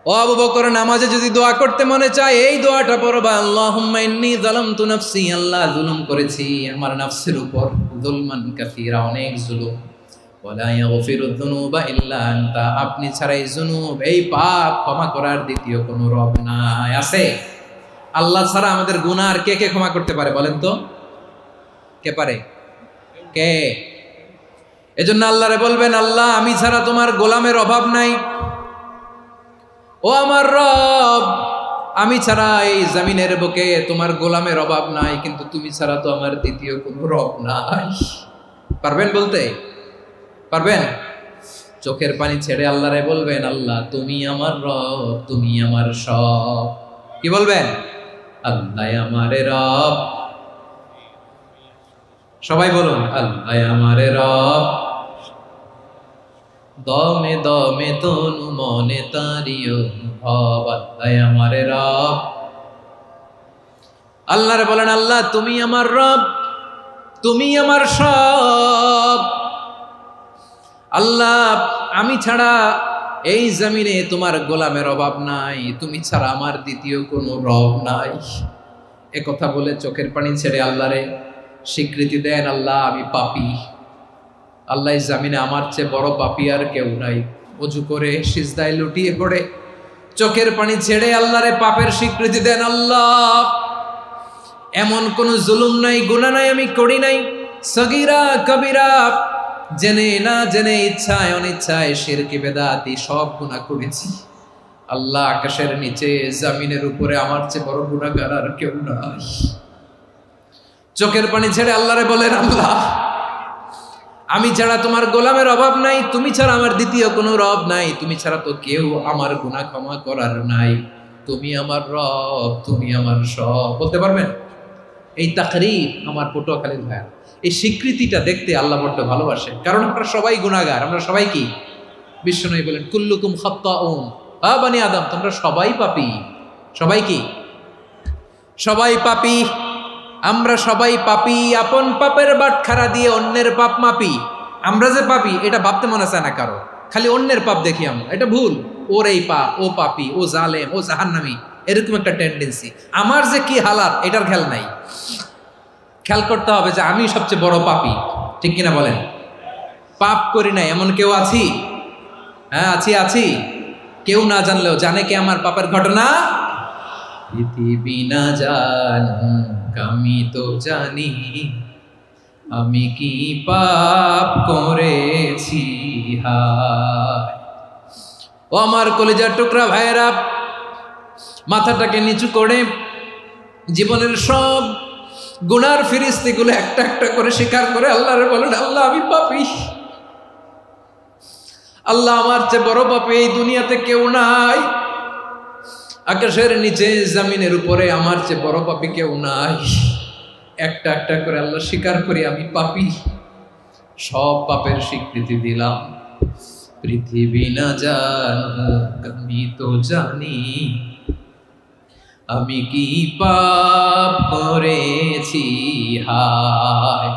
ও আবু বকর, নামাজে যদি দোয়া করতে মনে চায় এই দোয়াটা পড়বা, আল্লাহুম্মা ইন্নী যালামতু নাফসি, আল্লাহ জুলুম করেছি আমার নফসের উপর, যুলমান কাসীরা, অনেক জুলুম, ওয়া লা ইয়াগফিরুয যুনুবা ইল্লা আনতা, আপনি ছাড়া এই জুনুব, এই পাপ ক্ষমা করার দ্বিতীয় কোনো রব নাই। আছে? আল্লাহ ছাড়া আমাদের গুনাহ আর কে কে ক্ষমা করতে পারে বলেন তো? কে পারে? কে? এজন্য আল্লাহরে বলবেন, আল্লাহ আমি ছাড়া তোমার গোলামের অভাব নাই, ও আমার রব আমি ছাড়া এই জমিনের বুকে তোমার গোলামের অভাব নাই, কিন্তু তুমি ছাড়া তো আমার দ্বিতীয় কোনো রব নাই। পারবেন বলতে? পারবেন? চোখের পানি ছেড়ে আল্লাহরে বলবেন, আল্লাহ তুমি আমার রব, তুমি আমার সব। কি বলবেন? আল্লাহ আমারে রব, সবাই বলুন আল্লাহ আমারে রব, দমে দমে তনু মনে তারি অনুভব। আল্লাহ আমার রব। আল্লাহরে বলেন, আল্লাহ তুমি আমার রব, তুমি আমার সব। আল্লাহ আমি ছাড়া এই জমিনে তোমার গোলামের অভাব নাই, তুমি ছাড়া আমার দ্বিতীয় কোনো রব নাই। এ কথা বলে চোখের পানি ছেড়ে আল্লাহরে স্বীকৃতি দেন, আল্লাহ আমি পাপী। আল্লাহ এই জমিনে আমার চেয়ে বড় পাপী আর কেউ নাই। অজু করে সিজদায় লুটিয়ে পড়ে চোখের পানি ছেড়ে আল্লাহরে পাপের স্বীকৃতি দেন, আল্লাহ এমন কোন জুলুম নাই, গুনাহ নাই আমি করি নাই, সগীরা কবিরা, জেনে না জেনে, ইচ্ছায় অনিচ্ছায়, শিরকি বেদাতি সব গুনাহ করেছি। আল্লাহ আকাশের নিচে জমিনের উপরে আমার চেয়ে বড় গুনাহগার আর কেউ নাই। চোখের পানি ছেড়ে আল্লাহরে বলেন, আল্লাহ আমি ছাড়া তোমার গোলামের অভাব নাই, তুমি ছাড়া আমার দ্বিতীয় কোনো রব নাই, তুমি ছাড়া তো কেউ আমার গুনাহ ক্ষমা করার নাই, তুমি আমার রব, তুমি আমার সব। বলতে পারবেন? এই তাকরীর আমার পটুয়াখালীর ভাইয়া, এই স্বীকৃতিটা দেখতে আল্লাহ বড্ড ভালোবাসেন, কারণ আমরা সবাই গুনাহগার। আমরা সবাই কি? বিশ্বনবী বলেন, কুল্লুকুম খাত্তাউন, আ বানি আদম, তোমরা সবাই পাপী। সবাই কি? সবাই পাপী। আমরা সবাই পাপী। আপন পাপের বাটখারা দিয়ে অন্যের পাপ মাপি। আমরা যে পাপী এটা ভাবতে মনে চায় না কারো, খালি অন্যের পাপ দেখি আমরা, এটা ভুল। ওর এই পাপ, ও পাপী, ও জালেম, ও জাহান্নামী, এরকম একটা টেন্ডেন্সি। আমার যে কি হালাত এটার খেয়াল নাই। খেয়াল করতে হবে যে আমি সবচেয়ে বড় পাপী, ঠিক কিনা বলেন? পাপ করি নাই এমন কেউ আছি? হ্যাঁ আছি। কেউ না জানলেও জানে কে আমার পাপের ঘটনা? পৃথিবী না জানুক আমি তো জানি, আমি কি পাপ করেছি। হায় ও আমার কলিজার টুকরা ভাইয়েরা, মাথাটাকে নিচু করে জীবনের সব গুনার ফিরিস্তিগুলো একটা একটা করে স্বীকার করে আল্লাহরে বলেন, আল্লাহ আমি পাপী। আল্লাহ আমার চেয়ে বড় পাপী এই দুনিয়াতে কেউ নাই। আকাশের নিচে জমিনের উপরে আমার চেয়ে বড় পাপী কেউ নাই। একটা একটা করে আল্লাহ স্বীকার করি আমি পাপী। সব পাপের স্বীকৃতি দিলাম। পৃথিবী না জানুক আমি তো জানি, আমি কি পাপ করেছি। হায়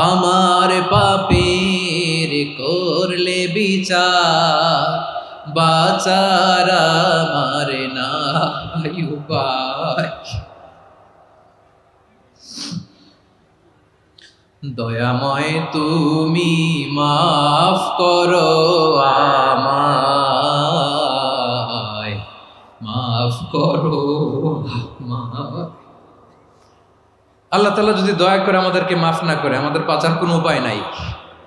আমার পাপের করলে বিচার, বাঁচার আমার নাই উপায়। দয়াময় তুমি মাফ করো আমায়, মাফ করো আমায়। আল্লাহ তাআলা যদি দয়া করে আমাদেরকে মাফ না করে, আমাদের বাঁচার কোনো উপায় নাই।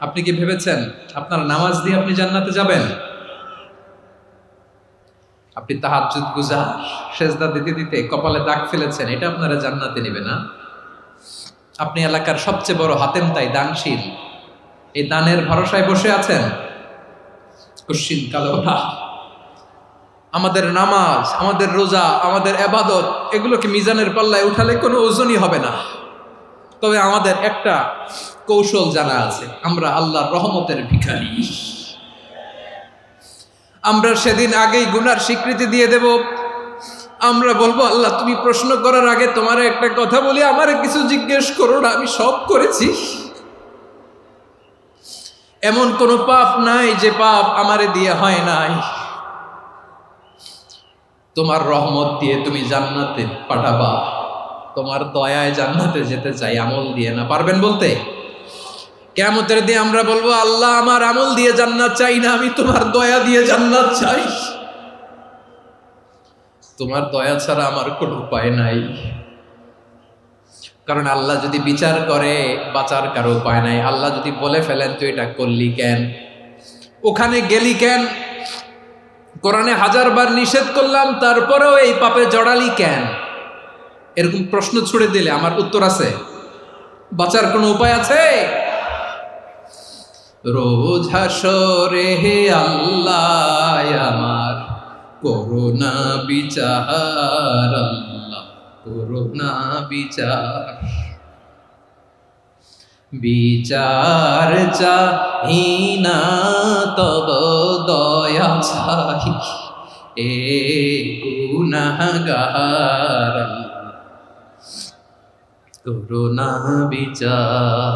আপনি কি ভেবেছেন আপনার নামাজ দিয়ে আপনি জান্নাতে যাবেন? আপনি তাহাজ্জুদ গুজার, সেজদা দিতে দিতে কপালে দাগ ফেলেছেন, এটা আপনারা জান্নাতে নেবে না? আপনি এলাকার সবচেয়ে বড় হাতেম তাই দানশীল, এই দানের ভরসায় বসে আছেন, কুশ্চিন কালো না। আমাদের নামাজ, আমাদের রোজা, আমাদের ইবাদত, এগুলোকে মিজানের পাল্লায় উঠালে কোনো ওজনই হবে না। তবে আমাদের একটা কৌশল জানা আছে, আমরা আল্লাহর রহমতের ভিখারি। আমরা সেদিন আগেই গুনার স্বীকৃতি দিয়ে দেব। আমরা বলবো, আল্লাহ তুমি প্রশ্ন করার আগে তোমার একটা কথা বলি, আমারে কিছু জিজ্ঞেস করো না, আমি সব করেছি। এমন কোন পাপ নাই যে পাপ আমারে দিয়ে হয় নাই। তোমার রহমত দিয়ে তুমি জান্নাতে পাঠাবা, তোমার দয়ায় জান্নাতে যেতে চাই, আমল দিয়ে না। পারবেন বলতে? কিয়ামতের দিন আমরা বলবো, আল্লাহ আমার আমল দিয়ে জান্নাত চাই না, আমি তোমার দয়া দিয়ে জান্নাত চাই। তোমার দয়া ছাড়া আমার কোনো উপায় নাই। কারণ আল্লাহ যদি বিচার করে বাঁচার কারো উপায় নাই। আল্লাহ যদি বলে ফেলেন তুই এটা করলি কেন, ওখানে গেলি কেন, কোরআনে 1000 বার নিষেধ করলাম তারপরেও এই পাপে জড়ালি কেন, এরকম প্রশ্ন ছুড়ে দিলে আমার উত্তর আছে? বাঁচার কোনো উপায় আছে? রোজ হাসরে হে আল্লাহ আমার করুণা বিচার, আল্লাহ করুণা বিচার। বিচার চাহি না তব দয়া চাহি এ গুনাহগার করুণা বিচার।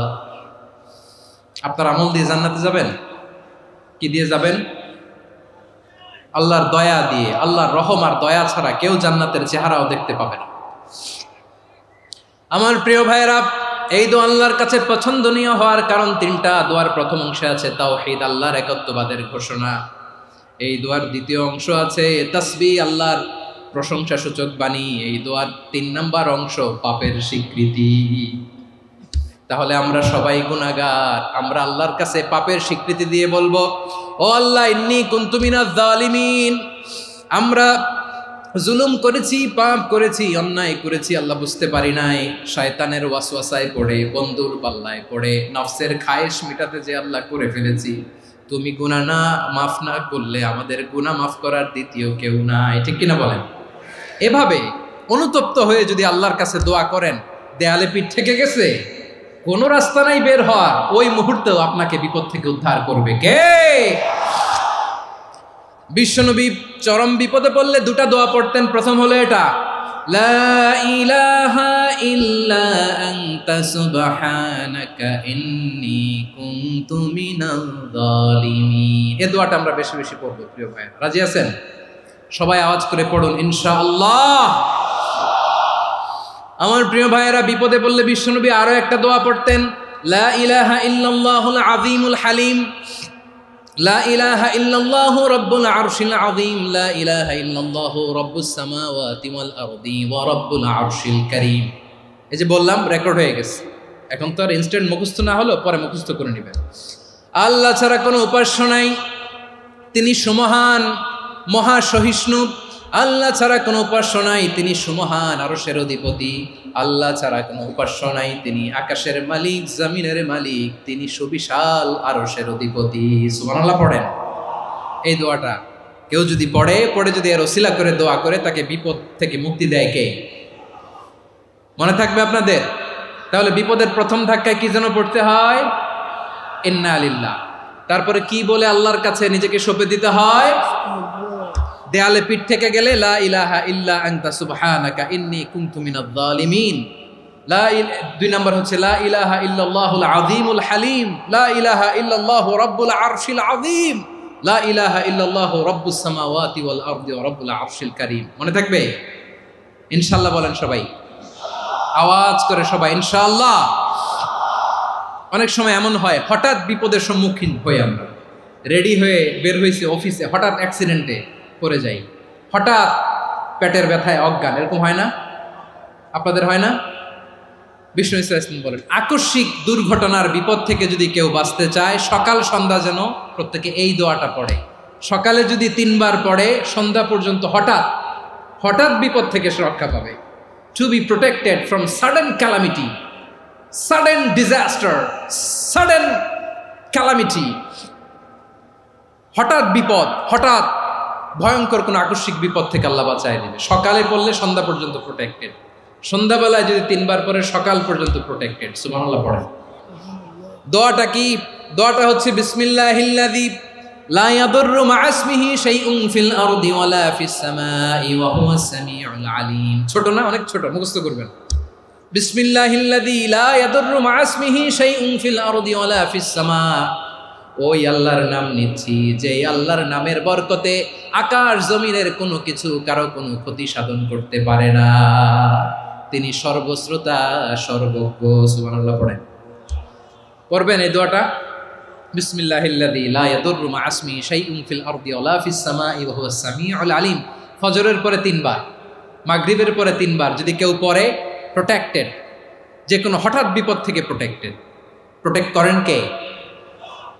আপনার আমল দিয়ে জান্নাতে যাবেন? কি দিয়ে যাবেন? আল্লাহর দয়া দিয়ে। আল্লাহর রহম আর দয়া ছাড়া কেউ জান্নাতের চেহারাও দেখতে পাবে না। আমার প্রিয় ভাইয়েরা, এই দোয়া আল্লাহর কাছে পছন্দনীয় হওয়ার কারণ তিনটা। দোয়ার প্রথম অংশে আছে তাওহীদ, আল্লাহর একত্ববাদের ঘোষণা। এই দোয়ার দ্বিতীয় অংশ আছে তাসবিহ, আল্লাহর প্রশংসা সূচক বাণী। এই দোয়ার ৩ নম্বর অংশ পাপের স্বীকৃতি। তাহলে আমরা সবাই গুনাহগার। আমরা আল্লাহর কাছে পাপের স্বীকৃতি দিয়ে বলবো, ও আল্লাহ, ইন্নী কুনতু মিনাজ জালিমিন। আমরা জুলুম করেছি, পাপ করেছি, অন্যায় করেছি, আল্লাহ বুঝতে পারি নাই। শয়তানের ওয়াসওয়াসায় পড়ে, বন্ধুর পাল্লায় পড়ে, নফসের খায়েশ মিটাতে যে আল্লাহ করে ফেলেছি। তুমি গুনাহ না মাফ না করলে আমাদের গুনাহ মাফ করার দ্বিতীয় কেউ নাই। ঠিক কিনা বলেন? এভাবে অনুতপ্ত হয়ে যদি আল্লাহর কাছে দোয়া করেন, দেয়ালে পিঠ থেকে গেছে, কোনো রাস্তা নাই বের হওয়ার, ওই মুহূর্তেও আপনাকে বিপদ থেকে উদ্ধার করবে কে? বিশ্বনবী চরম বিপদে পড়লে দুটা দোয়া পড়তেন। প্রথম হলো এটা, লা ইলাহা ইল্লা আনতা সুবহানাকা ইন্নী কুনতু মিনাল জালিমিন। এই দোয়াটা আমরা বেশি বেশি পড়ব প্রিয় ভাই। রাজি আছেন? সবাই আওয়াজ করে পড়ুন ইনশাআল্লাহ। আমার প্রিয় ভাইয়েরা, বিপদে পড়লে বিশ্বনবী আরো একটা দোয়া পড়তেন, লা ইলাহা ইল্লাল্লাহুল আযীমুল হালিম, লা ইলাহা ইল্লাল্লাহু রাব্বুল আরশিল আযীম, লা ইলাহা ইল্লাল্লাহু রাব্বুস সামাওয়াতি ওয়াল আরদি ওয়া রাব্বুল আরশিল কারীম। এই যে বললাম, রেকর্ড হয়ে গেছে। এখন তো আর ইনস্ট্যান্ট মুখস্থ না হলো, পরে মুখস্থ করে নেবেন। আল্লাহ ছাড়া কোনো উপাস্য নাই, তিনি সুমহান, মহা সহিষ্ণু। আল্লাহ ছাড়া কোনো উপাস্য নাই, তিনি সুমহান, আরশের অধিপতি। আল্লাহ ছাড়া কোনো উপাস্য নাই, তিনি আকাশের মালিক, জমিনের মালিক, তিনি সুবিশাল আরশের অধিপতি। সুবহানাল্লাহ পড়েন। এই দোয়াটা কেউ যদি পড়ে যদি এর ওসিলা করে দোয়া করে, তাকে বিপদ থেকে মুক্তি দেয় কে? মনে থাকবে আপনাদের? তাহলে বিপদের প্রথম ধাক্কায় কি যেন পড়তে হয়? ইন্না লিল্লাহ। তারপরে কি বলে আল্লাহর কাছে নিজেকে সঁপে দিতে হয়? দেয়ালে পিঠ থেকে গেলে লা ইলাহা ইল্লা আনতা সুবহানাকা ইন্নী কুনতু মিনাজ জালিমিন। ২ নম্বর হচ্ছে লা ইলাহা ইল্লাল্লাহুল আযীমুল হালিম, লা ইলাহা ইল্লাল্লাহু রাব্বুল আরশিল আযীম, লা ইলাহা ইল্লাল্লাহু রাব্বুস সামাওয়াতি ওয়াল আরদি ওয়া রাব্বুল আরশিল কারীম। মনে থাকবে? ইনশাআল্লাহ বলেন সবাই, আওয়াজ করে সবাই ইনশাআল্লাহ। অনেক সময় এমন হয়, হঠাৎ বিপদের সম্মুখীন হই আমরা, রেডি হয়ে বের হয়েছে অফিসে, হঠাৎ অ্যাক্সিডেন্টে পড়ে যাই, হঠাৎ পেটের ব্যথায় অজ্ঞান। এরকম হয় না? আপনাদের হয় না? বিষ্ণু ইসলাম বলেন, আকস্মিক দুর্ঘটনার বিপদ থেকে যদি কেউ বাঁচতে চায়, সকাল সন্ধ্যা যেন প্রত্যেকে এই দোয়াটা পড়ে। সকালে যদি 3 বার পড়ে, সন্ধ্যা পর্যন্ত হঠাৎ বিপদ থেকে সে রক্ষা পাবে। To be protected from sudden calamity, sudden disaster, sudden calamity. হঠাৎ বিপদ, হঠাৎ ভয়ঙ্কর কোনো আকস্মিক বিপদ থেকে আল্লাহ বাঁচায় দেবে। সকালে পড়লে সন্ধ্যা পর্যন্ত প্রোটেক্টেড, সন্ধ্যাবেলায় যদি 3 বার পরে সকাল পর্যন্ত প্রোটেক্টেড। সুবহানাল্লাহ পড়েন। দোয়াটা কি? দোয়াটা হচ্ছে বিসমিল্লাহিল্লাযী লা ইয়াদুররু মা ইসমিহি শাইউন ফিল আরদি ওয়ালা ফিস সামাই ওয়া হুয়াস সামিউল আলীম। ছোট না? অনেক ছোট, মুখস্থ করবেন। বিসমিল্লাহিল্লাযী লা ইয়াদুররু মা ইসমিহি শাইউন ফিল আরদি ওয়ালা ফিস সামা। ওই আল্লাহর নাম নিচ্ছি, যে আল্লাহর নামের বরকতে আকাশ জমিনের কোনো কিছু কারো কোনো ক্ষতি সাধন করতে পারে না। তিনি সর্বশ্রোতা, সর্বজ্ঞ। সুবহানাল্লাহ পড়েন। পড়বেন এই দোয়াটা, বিসমিল্লাহিল্লাযী লা ইয়াদুররু মা ইসমিহি শাইউন ফিল আরদি ওয়ালা ফিস সামাই ওয়া হুয়াস সামিউল আলীম। ফজরের পরে 3 বার, মাগরিবের পরে 3 বার যদি কেউ পড়ে, প্রোটেক্টেড। যে কোনো হঠাৎ বিপদ থেকে প্রোটেক্ট করেন কে?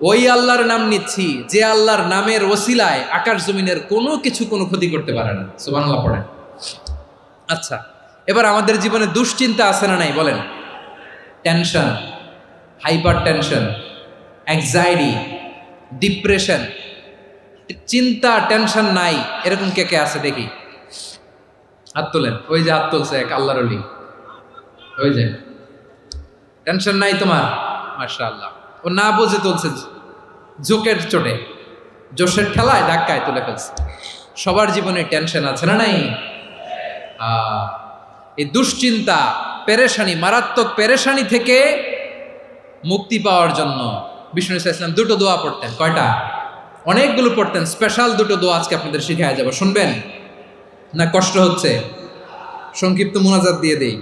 ওই আল্লাহর নাম নিচ্ছি, যে আল্লাহর নামের ওসিলায় আকাশ জমিনের কোনো কিছু কোনো ক্ষতি করতে পারে না। সুবহানাল্লাহ পড়েন। আচ্ছা, এবার আমাদের জীবনে দুশ্চিন্তা আছে না নাই বলেন? Tension, hyper tension, anxiety, depression, চিন্তা, টেনশন নাই এরকম কে কে আছে দেখি? হাত তোলেন। ওই যে হাত তুলছে এক আল্লাহর ওলি, ওই যে টেনশন নাই তোমার, মাশাআল্লাহ। ও না বুঝে তুলছে, ঝোঁকের চোটে, জোশের ঠেলায় ধাক্কায় তুলে ফেলছে। সবার জীবনে টেনশন আছে না নাই? এই দুশ্চিন্তা, পেরেশানি, মারাত্মক পেরেশানি থেকে মুক্তি পাওয়ার জন্য বিষ্ণু ইসলাম দুটো দোয়া পড়তেন। কয়টা? অনেকগুলো পড়তেন। স্পেশাল দুটো দোয়া আজকে আপনাদের শিখায় যাব, শুনবেন না? কষ্ট হচ্ছে? সংক্ষিপ্ত মুনাজাত দিয়ে দেই।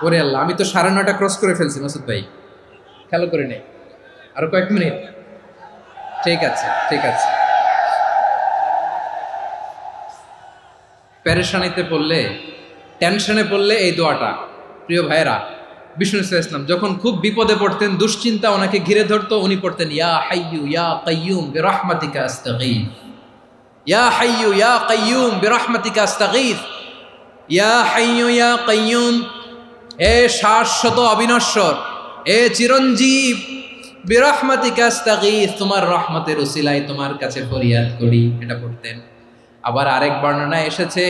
ওরে আল্লাহ, আমি তো 9:30 ক্রস করে ফেলছি মাসুদ ভাই, খেয়াল করে নেই। আরো কয়েক মিনিট। ঠিক আছে, ঠিক আছে। পেরেশানিতে পড়লে, টেনশনে পড়লে এই দোয়াটা, প্রিয় ভাইয়েরা, বিষ্ণু ইসলাম যখন খুব বিপদে পড়তেন, দুশ্চিন্তা ওনাকে ঘিরে ধরতো, উনি পড়তেন ইয়া হাইয়ু ইয়া কাইয়ুম বিরহমাতিকা আস্তাগীথ, ইয়া হাইয়ু ইয়া কাইয়ুম বিরহমাতিকা আস্তাগীথ, ইয়া হাইয়ু ইয়া কাইয়ুম, এ শাশ্বত অবিনশ্বর, এ চিরঞ্জীব, বিরহমাতিকা আস্তাগীথ, তোমার রহমতের উসিলায় তোমার কাছে ফরিয়াদ করি। এটা পড়তেন। আবার আরেক বর্ণনায় এসেছে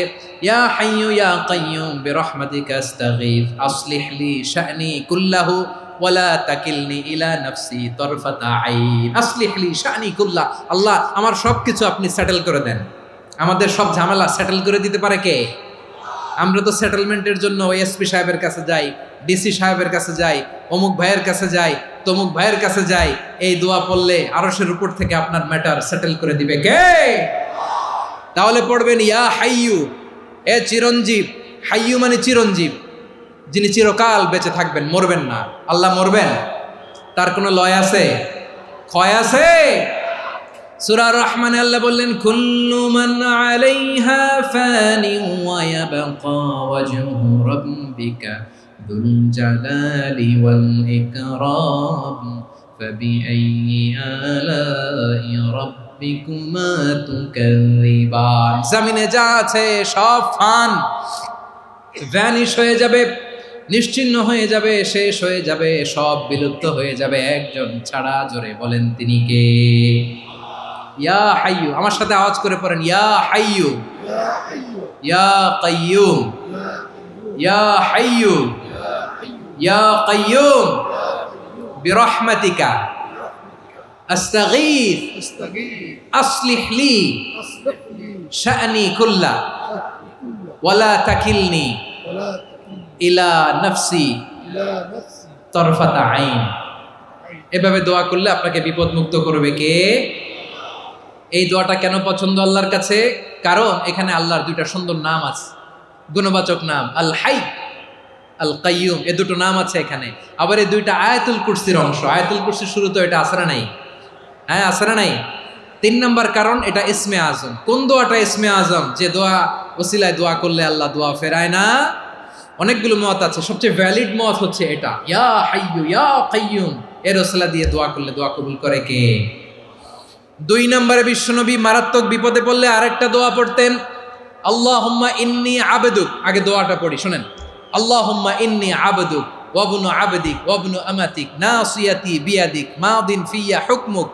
ইয়া হাইয়ু ইয়া কাইয়ুম বিরহমাতিকা আস্তাগীথ আসলিহ লি শা'নি কুল্লাহু ওয়ালা তাকিলনি ইলা নাফসি তারফাতা আইন। আসলিহ লি শা'নি কুল্লাহ, আল্লাহ আমার সবকিছু আপনি সেটেল করে দেন। আমাদের সব ঝামেলা সেটেল করে দিতে পারে কে? আমরা তো সেটেলমেন্টের জন্য এসপি সাহেবের কাছে যাই, ডিসি সাহেবের কাছে যাই, অমুক ভাইয়ের কাছে যাই, তমুক ভাইয়ের কাছে যাই। এই দোয়া পড়লে আরশের উপর থেকে আপনার ম্যাটার সেটেল করে দিবে কে? তাহলে পড়বেন ইয়া হাইয়ু, এ চিরঞ্জীব। হাইয়ু মানে চিরঞ্জীব, যিনি চিরকাল বেঁচে থাকবেন, মরবেন না। আল্লাহ মরবেন? তার কোনো লয় আছে? ক্ষয় আছে? সূরা রহমানে আল্লাহ বললেন কুল্লু মান আলাইহা ফানি ওয়া ইয়াবকা ওয়াজহু রাব্বিকা যুল জালালি ওয়াল ইকরাম ফাবিআইয়ি আলাই রাব্বিকুমা তুকাযিবান। জমিনে যা আছে সব ফান, ভ্যানিশ হয়ে যাবে, নিশ্চিহ্ন হয়ে যাবে, শেষ হয়ে যাবে, সব বিলুপ্ত হয়ে যাবে, একজন ছাড়া। জোরে বলেন তিনি কে? ইয়া হাইয়ু। আমার সাথে আওয়াজ করে পড়েন ইয়া হাইয়ু ইয়া কাইয়ুম ইয়া হাইয়ু ইয়া কাইয়ুম বিরহমাতিকা আস্তাগীথ আসলিহ লি শা'নি কুল্লা ওয়ালা তাকিলনি ইলা নাফসি তারফাতা আইন। এভাবে দোয়া করলে আপনাকে বিপদ মুক্ত করবে কে? এই দোয়াটা কেন পছন্দ আল্লাহর কাছে? কারণ এখানে আল্লাহর দুইটা সুন্দর নাম আছে, গুণবাচক নাম, আল হাই, আল কাইয়ুম। এই দুটো নাম আছে এখানে। আবার এই দুইটা আয়াতুল কুরসির অংশ। আয়াতুল কুরসির শুরু তো এটা আসরা নাই? হ্যাঁ, আসরা নাই। 3 নম্বর কারণ, এটা ইসমে আজম। কোন দোয়াটা ইসমে আজম? যে দোয়া ওসিলায় দোয়া করলে আল্লাহ দোয়া ফেরায় না। অনেকগুলো মত আছে, সবচেয়ে ভ্যালিড মত হচ্ছে এটা, ইয়া হাইয়ু ইয়া কাইয়ুম। এর ওসিলা দিয়ে দোয়া করলে দোয়া কবুল করে কে? 2 নম্বরে বিশ্বনবী মারাত্মক বিপদে পড়লে আরেকটা দোয়া পড়তেন, আল্লাহুম্মা ইন্নী আবদুক। আগে দোয়াটা পড়ি, শুনেন। আল্লাহুম্মা ইন্নী আবদুক ওয়া ইবনু আবদিক ওয়া ইবনু আমাতিক নাসিয়াতি বিয়াদিক মাদিন ফিয়া হুকমুক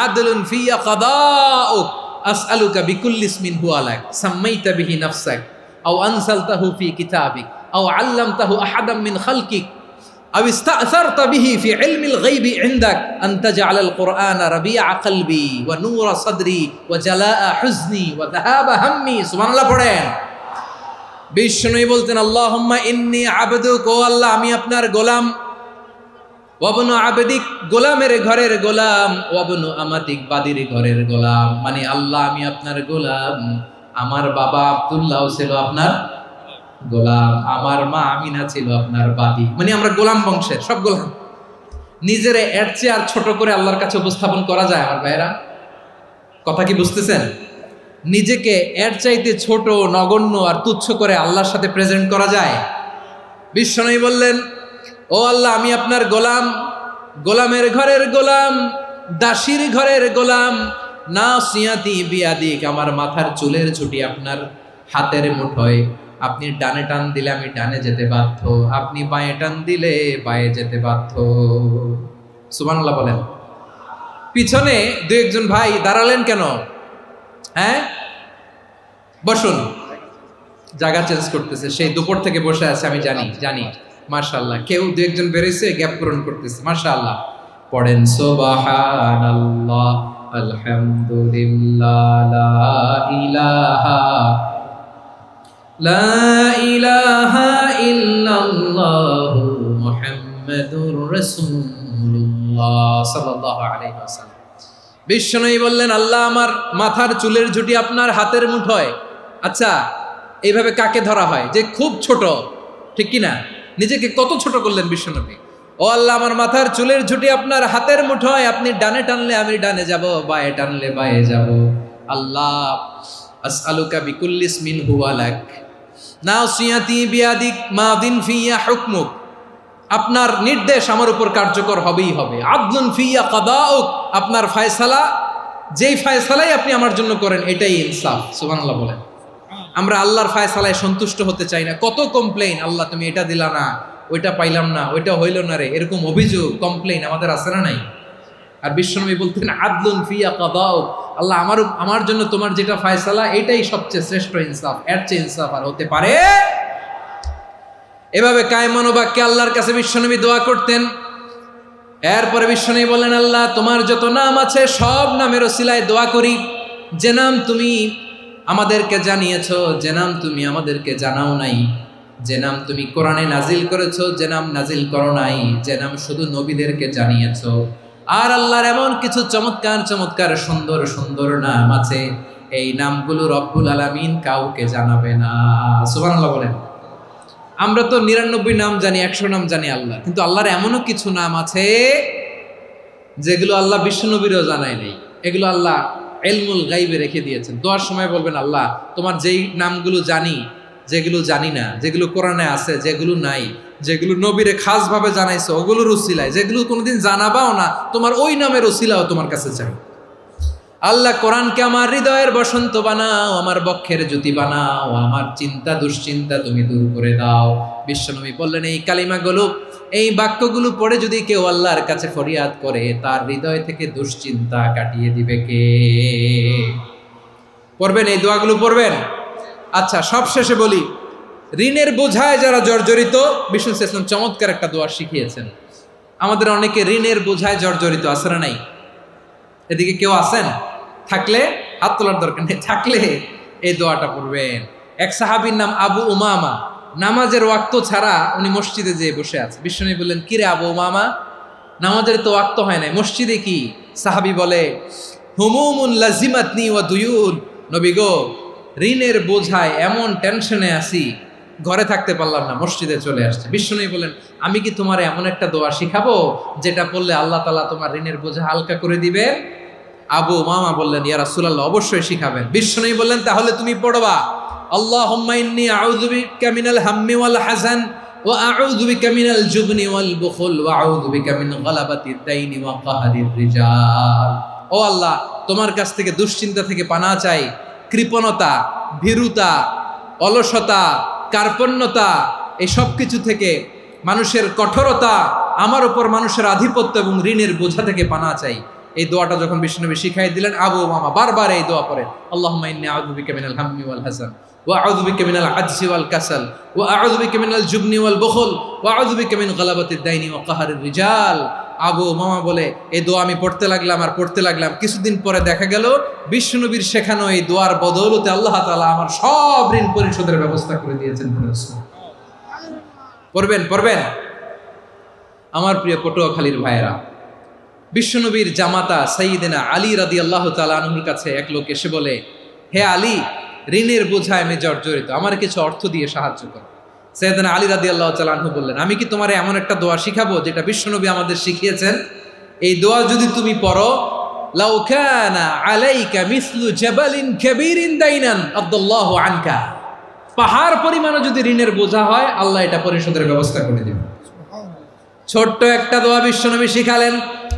আদলুন ফিয়া কাদাউক আসআলুকা বিকুল্লি ইসমিন হুয়া লাক সাম্মাইতা বিহি নাফসাক আও আনসালতাহু ফি কিতাবিক আও আল্লামতাহু আহাদাম মিন খালকিক أو استأثرت به في علم الغيب عندك أن تجعل القرآن ربيع قلبي ونور صدري وجلاء حزني وذهاب همي। سبحان الله পড়েন। বিষ্ণুই বলতেন আল্লাহুম্মা ইন্নী আবদুক, ও আল্লাহ আমি আপনার গোলাম, ওয়া ইবনু আবদিক, গোলামের ঘরের গোলাম, ওয়া ইবনু আমাতিক, বাদীর ঘরের গোলাম। মানে আল্লাহ আমি আপনার গোলাম। আমার বাবা আব্দুল্লাহ ছিল আপনার গোলাম, আমার মা আমিনা ছিল আপনার বাদী। মানে আমরা গোলাম বংশের, সব গোলাম। নিজের এর চেয়ে আর ছোট করে আল্লাহর কাছে উপস্থাপন করা যায় আমার ভাইরা? কথা কি বুঝতেছেন? নিজেকে এর চাইতে ছোট, নগণ্য আর তুচ্ছ করে আল্লাহর সাথে প্রেজেন্ট করা যায়? বিশ্বনবী বললেন, ও আল্লাহ আমি আপনার গোলাম, গোলামের ঘরের গোলাম, দাসীর ঘরের গোলাম, নাসিয়াতি বিয়াদিক, আমার মাথার চুলের ছুটি আপনার হাতের মুঠোয়। আপনি ডানে টান দিলে আমি ডানে যেতে বাধ্য, আপনি বাঁয়ে টান দিলে বাঁয়ে যেতে বাধ্য। সুবহানাল্লাহ বলেন। পিছনে 2-1 ভাই দাঁড়ালেন কেন? হ্যাঁ, বসুন। জায়গা চেঞ্জ করতেছে, সেই দুপুর থেকে বসে আছে, আমি জানি। মাশাআল্লাহ। কেউ 2-1 বেরোইছে, গ্যাপ পূরণ করতেছে। মাশাআল্লাহ। পড়েন সুবহানাল্লাহ, আলহামদুলিল্লাহ, লা ইলাহা ইল্লাল্লাহু মুহাম্মাদুর রাসূলুল্লাহ সাল্লাল্লাহু আলাইহি ওয়াসাল্লাম। বিশ্বনবী বললেন, আল্লাহ আমার মাথার চুলের ঝুঁটি আপনার হাতের মুঠোয়। আচ্ছা, এইভাবে কাকে ধরা হয়? যে খুব ছোট, ঠিক কি না? নিজেকে কত ছোট করলেন বিশ্বনবী। ও আল্লাহ, আমার মাথার চুলের ঝুঁটি আপনার হাতের মুঠোয়, আপনি ডানে টানলে আমি ডানে যাব, বায়ে টানলে বায়ে যাব। আল্লাহ, আসআলুকা বিকুল্লি ইসমিন হুয়া লাক নাসিয়াতি বিয়াদিক মাদিন ফিয়া হুকমুক। আপনার নির্দেশ আমার উপর কার্যকর হবেই হবে। আদলুন ফিয়া কাদাউক, আপনার ফয়সালা, যেই ফয়সালাই আপনি আমার জন্য করেন এটাই ইনসাফ। সুবহানাল্লাহ বলেন। আমরা আল্লাহর ফয়সালায় সন্তুষ্ট হতে চাই না। কত কমপ্লেইন, আল্লাহ তুমি এটা দিলা না, ওইটা পাইলাম না, ওইটা হইল না রে, এরকম অভিযোগ কমপ্লেইন আমাদের আছে না নাই? আর বিশ্বনবী বলতেন আদলুন ফিয়া কাদাউক, আল্লাহ আমার জন্য তোমার যেটা ফয়সালা এটাই সবচেয়ে শ্রেষ্ঠ ইনসাফ, এর চেয়ে ইনসাফ আর হতে পারে? এভাবে কায়মান বাক্যে আল্লাহর কাছে বিশ্বনবী দোয়া করতেন। এরপরে বিশ্বনবী বললেন, আল্লাহ তোমার যত নাম আছে সব নামের ওসিলায় দোয়া করি, যে নাম তুমি আমাদেরকে জানিয়েছো, যে নাম তুমি আমাদেরকে জানাও নাই, যে নাম তুমি কোরআনে নাজিল করেছো, যে নাম নাজিল করো নাই, যে নাম শুধু নবীদেরকে জানিয়েছো। আর আল্লাহর এমন কিছু চমৎকার চমৎকার সুন্দর সুন্দর নাম আছে, এই নামগুলো রব্বুল আলামিন কাউকে জানাবে না। সুবহানাল্লাহ বলেন। আমরা তো 99 নাম জানি, 100 নাম জানি আল্লাহ, কিন্তু আল্লাহর এমনও কিছু নাম আছে যেগুলো আল্লাহ বিশ্বনবীরও জানায় নেই। এগুলো আল্লাহ ইলমুল গায়বে রেখে দিয়েছেন। দোয়ার সময় বলবেন, আল্লাহ তোমার যেই নামগুলো জানি, যেগুলো জানি না, যেগুলো কোরআনে আছে, যেগুলো নাই, যেগুলো নবীরে খাস ভাবে জানাইছো ওগুলোর উসিলায়, যেগুলো কোনোদিন জানাবাও না, তোমার ওই নামের উসিলাও তোমার কাছে চাই। আল্লাহ কোরআনকে আমার হৃদয়ের বসন্ত বানাও, আমার বক্ষের জ্যোতি বানাও, আমার চিন্তা দুশ্চিন্তা তুমি দূর করে দাও। বিশ্বনবী বললেন, এই কালিমাগুলো, এই বাক্যগুলো পড়ে যদি কেউ আল্লাহর কাছে ফরিয়াদ করে, তার হৃদয় থেকে দুশ্চিন্তা কাটিয়ে দিবে কে? পড়বেন, এই দোয়াগুলো পড়বেন। আচ্ছা, সব শেষে বলি, ঋণের বোঝায় যারা জর্জরিত, বিষ্ণু ইসলাম চমৎকার একটা দোয়া শিখিয়েছেন। আমাদের অনেকে ঋণের বোঝায় জর্জরিত, আছে না নাই? এদিকে কেউ আছেন? থাকলে হাত তোলার দরকার নেই, থাকলে এই দোয়াটা পড়বেন। এক সাহাবীর নাম আবু উমামা, নামাজের ওয়াক্ত ছাড়া উনি মসজিদে যেয়ে বসে আছে। বিশ্বনবী বললেন, কি রে আবু উমামা, নামাজের তো ওয়াক্ত হয় নাই, মসজিদে কি? সাহাবী বলে, হুমুমুন লাজিমাতনি ওয়া দুয়ুন, নবী গো, ঋণের বোঝায় এমন টেনশনে আছি, ঘরে থাকতে পারলাম না, মসজিদে চলে আসছে। বিশ্বনবী বলেন, আমি কি তোমার এমন একটা দোয়া শিখাবো যেটা পড়লে আল্লাহ তাআলা তোমার ঋণের বোঝা হালকা করে দিবে? আবু উমামা বললেন, ইয়া রাসূলুল্লাহ, অবশ্যই শিখাবেন। বিশ্বনবী বললেন, তাহলে তুমি পড়বা, আল্লাহুম্মা ইন্নী আউযু বিকা মিনাল হাম্মি ওয়াল হাযান ওয়া আউযু বিকা মিনাল জুবনি ওয়াল বুখল ওয়া আউযু বিকা মিন গালাবাতিদ দাইনি ওয়া কাহরির রিজাল। ও আল্লাহ, তোমার কাছ থেকে দুশ্চিন্তা থেকে পানাহ চাই, কৃপণতা, ভীরুতা, অলসতা, কার্পণ্যতা, এই সব কিছু থেকে, মানুষের কঠোরতা, আমার উপর মানুষের আধিপত্য এবং ঋণের বোঝা থেকে পানাহ চাই। এই দোয়াটা যখন বিশ্বনবী শিখাই দিলেন, আবু উমামা বারবার এই দোয়া পড়েন, আল্লাহুম্মা ইন্নী আউযু বিকা মিনাল হাম্মি ওয়াল হাযান ওয়া আউযু বিকা মিনাল আজজি ওয়াল কাসাল ওয়া আউযু বিকা মিনাল জুবনি ওয়াল বুখল ওয়া আউযু বিকা মিন গালাবাতিদ দাইনি ওয়া কাহরির রিজাল। আবু উমামা বলে, এই দোয়া আমি পড়তে লাগলাম আর পড়তে লাগলাম, কিছুদিন পরে দেখা গেল বিশ্বনবীর শেখানো এই দোয়ার বদৌলতে আল্লাহ তাআলা আমার সব ঋণ পরিশোধের ব্যবস্থা করে দিয়েছেন। পড়বেন, পড়বেন। আমার প্রিয় পটুয়াখালীর ভাইয়েরা, বিশ্বনবীর জামাতা সাইয়্যিদিনা আলী রাদিয়াল্লাহু তাআলা আনহুর কাছে এক লোক এসে বলে, হে আলী, ঋণের বোঝায় আমি জর্জরিত, আমার কিছু অর্থ দিয়ে সাহায্য করো। সাইয়্যিদিনা আলী রাদিয়াল্লাহু তাআলা আনহু বললেন, আমি কি তোমারে এমন একটা দোয়া শিখাবো যেটা বিশ্বনবী আমাদের শিখিয়েছেন? এই দোয়া যদি তুমি পড়ো, লাউ কানা আলাইকা মিসলু জাবালিন কাবীরিন দাইনান আদাল্লাহু আনকা, পাহাড় পরিমাণও যদি ঋণের বোঝা হয়, আল্লাহ এটা পরিশোধের ব্যবস্থা করে দিবেন। ছোট্ট একটা দোয়া বিশ্বনবী শিখালেন,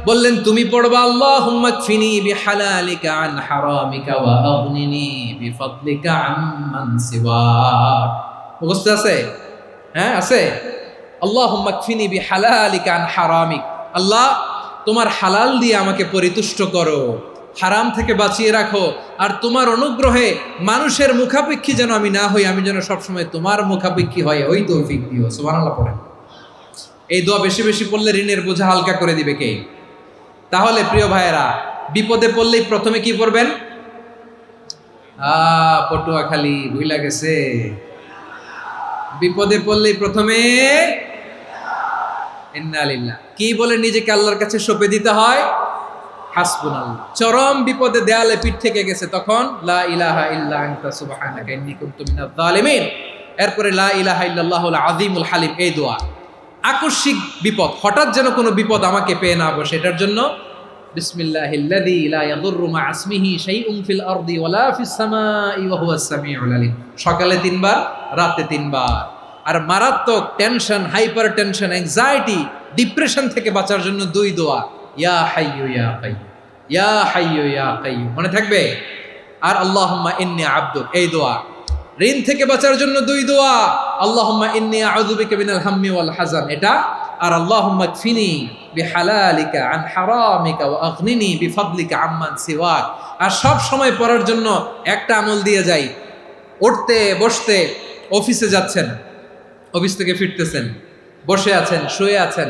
বললেন, তুমি পড়বা, আল্লাহুম্মা কফিনি বিহালালিকা আন হারামিকা ওয়া আগনিনি বিফাদলিকা আম্মান সিওয়াক। মুখস্থ আছে? হ্যাঁ, আছে। আল্লাহুম্মা কফিনি বিহালালিকা আন হারামিক, আল্লাহ তোমার হালাল দিয়ে আমাকে পরিতুষ্ট করো, হারাম থেকে বাঁচিয়ে রাখো, আর তোমার অনুগ্রহে মানুষের মুখাপেক্ষী যেন আমি না হই, আমি যেন সবসময় তোমার মুখাপেক্ষী হয়, ওই তৌফিক দিও। সুবহানাল্লাহ পড়েন। এই দোয়া বেশি বেশি পড়লে ঋণের বোঝা হালকা করে দিবে কে? তাহলে প্রিয় ভাইয়েরা, বিপদে পড়লেই প্রথমে কি পড়বেন? পটুয়াখালী ভুইলা গেছে। বিপদে পড়লেই প্রথমে ইন্না লিল্লাহ কি বলে নিজেকে আল্লাহর কাছে সঁপে দিতে হয়? হাসবুনাল্লাহ। চরম বিপদে দেয়ালে পিঠ থেকে গেছে, তখন লা ইলাহা ইল্লা আনতা সুবহানাকা ইন্নী কুনতু মিনাজ জালিমিন। এরপরে লা ইলাহা ইল্লাল্লাহুল আযীমুল হালিম, এই দোয়া। আকস্মিক বিপদ, হঠাৎ যেন কোনো বিপদ আমাকে পেয়ে না বসে, এটার জন্য বিসমিল্লাহিল্লাযী লা ইয়াদুররু মা ইসমিহি শাইউন ফিল আরদি ওয়ালা ফিস সামাই ওয়া হুয়াস সামিউল আলীম। সকালে 3 বার, রাতে 3 বার। আর মারাত্মক tension, hyper tension, anxiety, depression থেকে বাঁচার জন্য 2 দোয়া, ইয়া হাইয়্যু ইয়া কাইয়্যুম, ইয়া হাইয়্যু ইয়া কাইয়্যুম, মনে থাকবে? আর আল্লাহুম্মা ইন্নী আবদুক, এই দোয়া। ঋণ থেকে বাঁচার জন্য 2 দোয়া, আল্লাহুম্মা ইন্নী আউযু বিকা মিনাল হাম্মি ওয়াল হাযান, এটা। আর আল্লাহুম্মা কফিনি বিহালালিকা আন হারামিকা ওয়া আগনিনি বিফাদলিকা আম্মান সিওয়াক। আর সব সময় পড়ার জন্য একটা আমল দিয়ে যাই, উঠতে বসতে, অফিসে যাচ্ছেন, অফিস থেকে ফিরতেছেন, বসে আছেন, শুয়ে আছেন,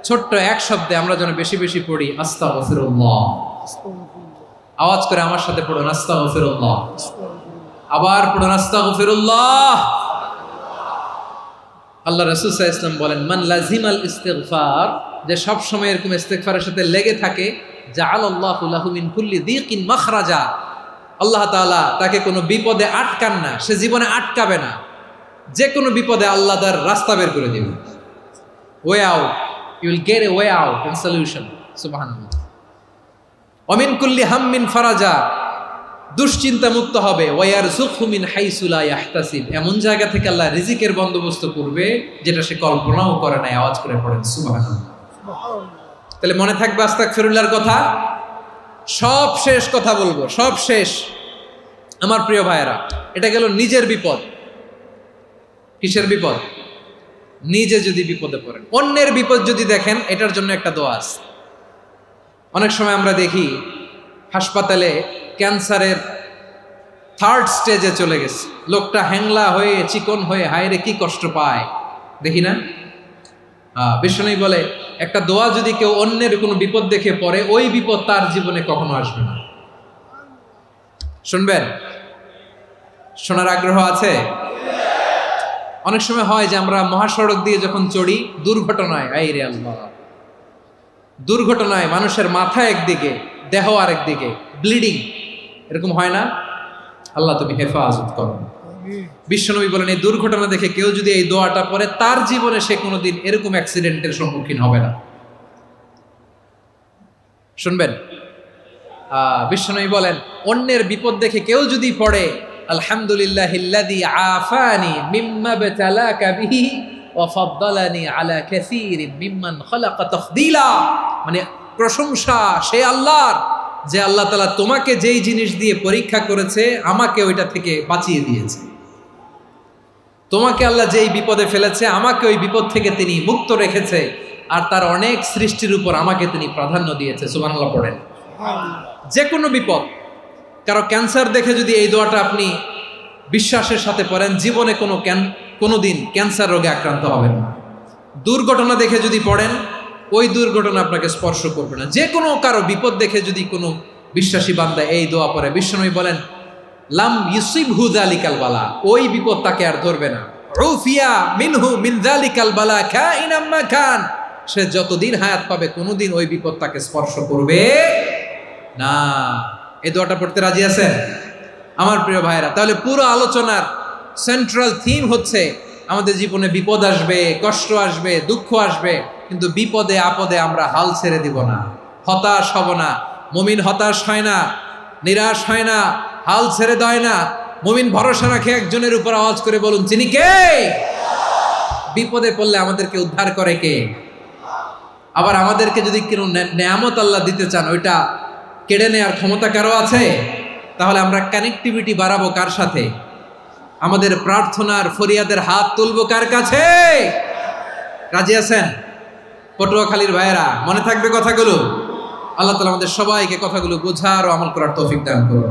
ছোট্ট এক শব্দে আমরা যেন বেশি বেশি পড়ি আস্তাগফিরুল্লাহ। আওয়াজ করে আমার সাথে পড়ুন আস্তাগফিরুল্লাহ। আবার পড়ুন আস্তাগফিরুল্লাহ। আল্লাহ রাসূল সাল্লাল্লাহু আলাইহি ওয়াসাল্লাম বলেন, মান লাজিমাল ইস্তিগফার, যে সব সময় এরকম ইস্তিগফারের সাথে লেগে থাকে, জাআলাল্লাহু লাহু মিন কুল্লি যিকিন মাখরাজা, আল্লাহ তাআলা তাকে কোনো বিপদে আটকান না, সে জীবনে আটকাবে না। যে কোনো বিপদে আল্লাহ তার রাস্তা বের করে দিবেন, way out, you will get a way out and solution. সুবহানাল্লাহ। ওয়া মিন কুল্লি হাম্মিন ফারাজা, দুশ্চিন্তা মুক্ত হবে। ওয়ারযুকহু মিন হাইসু লা ইয়াহতাসিব, এমন জায়গা থেকে আল্লাহ রিজিকের বন্দোবস্ত করবে যেটা সে কল্পনাও করে নাই। আওয়াজ করে পড়েন সুবহানাল্লাহ। তাহলে মনে থাকবে আস্তাগফিরুল্লাহর কথা। সব শেষ কথা বলবো, সব শেষ আমার প্রিয় ভাইয়েরা। এটা গেল নিজের বিপদ। কিসের বিপদ? নিজে যদি বিপদে পড়েন। অন্যের বিপদ যদি দেখেন, এটার জন্য একটা দোয়া আছে। অনেক সময় আমরা দেখি হাসপাতালে ক্যান্সারের 3rd স্টেজে চলে গেছে, লোকটা হ্যাংলা হয়ে, চিকন হয়ে, হায়রে কি কষ্ট পায়, দেখি না? বিষ্ণু বলে, একটা দোয়া যদি কেউ অন্যের কোনো বিপদ দেখে পড়ে, ওই বিপদ তার জীবনে কখনো আসবে না। শুনবেন? শোনার আগ্রহ আছে? অনেক সময় হয় যে আমরা মহাসড়ক দিয়ে যখন চড়ি, দুর্ঘটনায়, আইরে আল্লাহ, দুর্ঘটনায় মানুষের মাথা একদিকে, দেহ আরেকদিকে, ব্লিডিং, এরকম হয় না? আল্লাহ তুমি হেফাজত করো। বিশ্বনবী বলেন, এই দুর্ঘটনা দেখে কেউ যদি এই দোয়াটা পড়ে, তার জীবনে সে কোনোদিন এরকম অ্যাক্সিডেন্টের সম্মুখীন হবে না। শুনবেন? বিশ্বনবী বলেন, অন্যের বিপদ দেখে কেউ যদি পড়ে, আলহামদুলিল্লাহিল্লাযী আফানি মিম্মা বতালাকা বিহি ওয়া ফাদ্দালানি আলা কাসীরিন মিম্মান খালাকা তাফদীলা, মানে প্রশংসা সে আল্লাহর, যে আল্লাহ তাআলা তোমাকে যেই জিনিস দিয়ে পরীক্ষা করেছে, আমাকে ওইটা থেকে বাঁচিয়ে দিয়েছে। তোমাকে আল্লাহ যেই বিপদে ফেলেছে, আমাকে ওই বিপদ থেকে তিনি মুক্ত রেখেছে, আর তার অনেক সৃষ্টির উপর আমাকে তিনি প্রাধান্য দিয়েছে। সুবহানাল্লাহ পড়েন। যে কোনো বিপদ, কারো ক্যান্সার দেখে যদি এই দোয়াটা আপনি বিশ্বাসের সাথে পড়েন, জীবনে কোনোদিন ক্যান্সার রোগে আক্রান্ত হবেন না। দুর্ঘটনা দেখে যদি পড়েন, ওই দুর্ঘটনা আপনাকে স্পর্শ করবে না। যে কোনো কারো বিপদ দেখে যদি কোনো বিশ্বাসী বান্দা এই দোয়া পড়ে, বিশ্বনবী বলেন, লাম ইউসিবহু যালিকাল বালা, ওই বিপদ তাকে আর ধরবে না। উফিয়া মিনহু মিন যালিকাল বালা কাইনাম মা কান, সে যতদিন হায়াত পাবে কোনোদিন ওই বিপদ তাকে স্পর্শ করবে না। এই দোয়াটা পড়তে রাজি আছেন আমার প্রিয় ভাইরা? তাহলে পুরো আলোচনার সেন্ট্রাল থিম হচ্ছে, আমাদের জীবনে বিপদ আসবে, কষ্ট আসবে, দুঃখ আসবে, কিন্তু বিপদে আপদে আমরা হাল ছেড়ে দিব না, হতাশ হব না। মুমিন হতাশ হয় না, নিরাশ হয় না, হাল ছেড়ে দেয় না। মুমিন ভরসা রাখে একজনের উপর। আওয়াজ করে বলুন, যিনি কে? বিপদে পড়লে আমাদেরকে উদ্ধার করে কে? আবার আমাদেরকে যদি কোনো নেয়ামত আল্লাহ দিতে চান, ওইটা কেড়ে নেওয়ার ক্ষমতা কারো আছে? তাহলে আমরা কানেক্টিভিটি বাড়াবো কার সাথে? আমাদের প্রার্থনার ফরিয়াদের হাত তুলবো কার কাছে? রাজি আছেন পটুয়াখালীর ভাইয়েরা? মনে থাকবে কথাগুলো? আল্লাহ তাআলা আমাদের সবাইকে কথাগুলো বোঝার ও আমল করার তৌফিক দান করুন।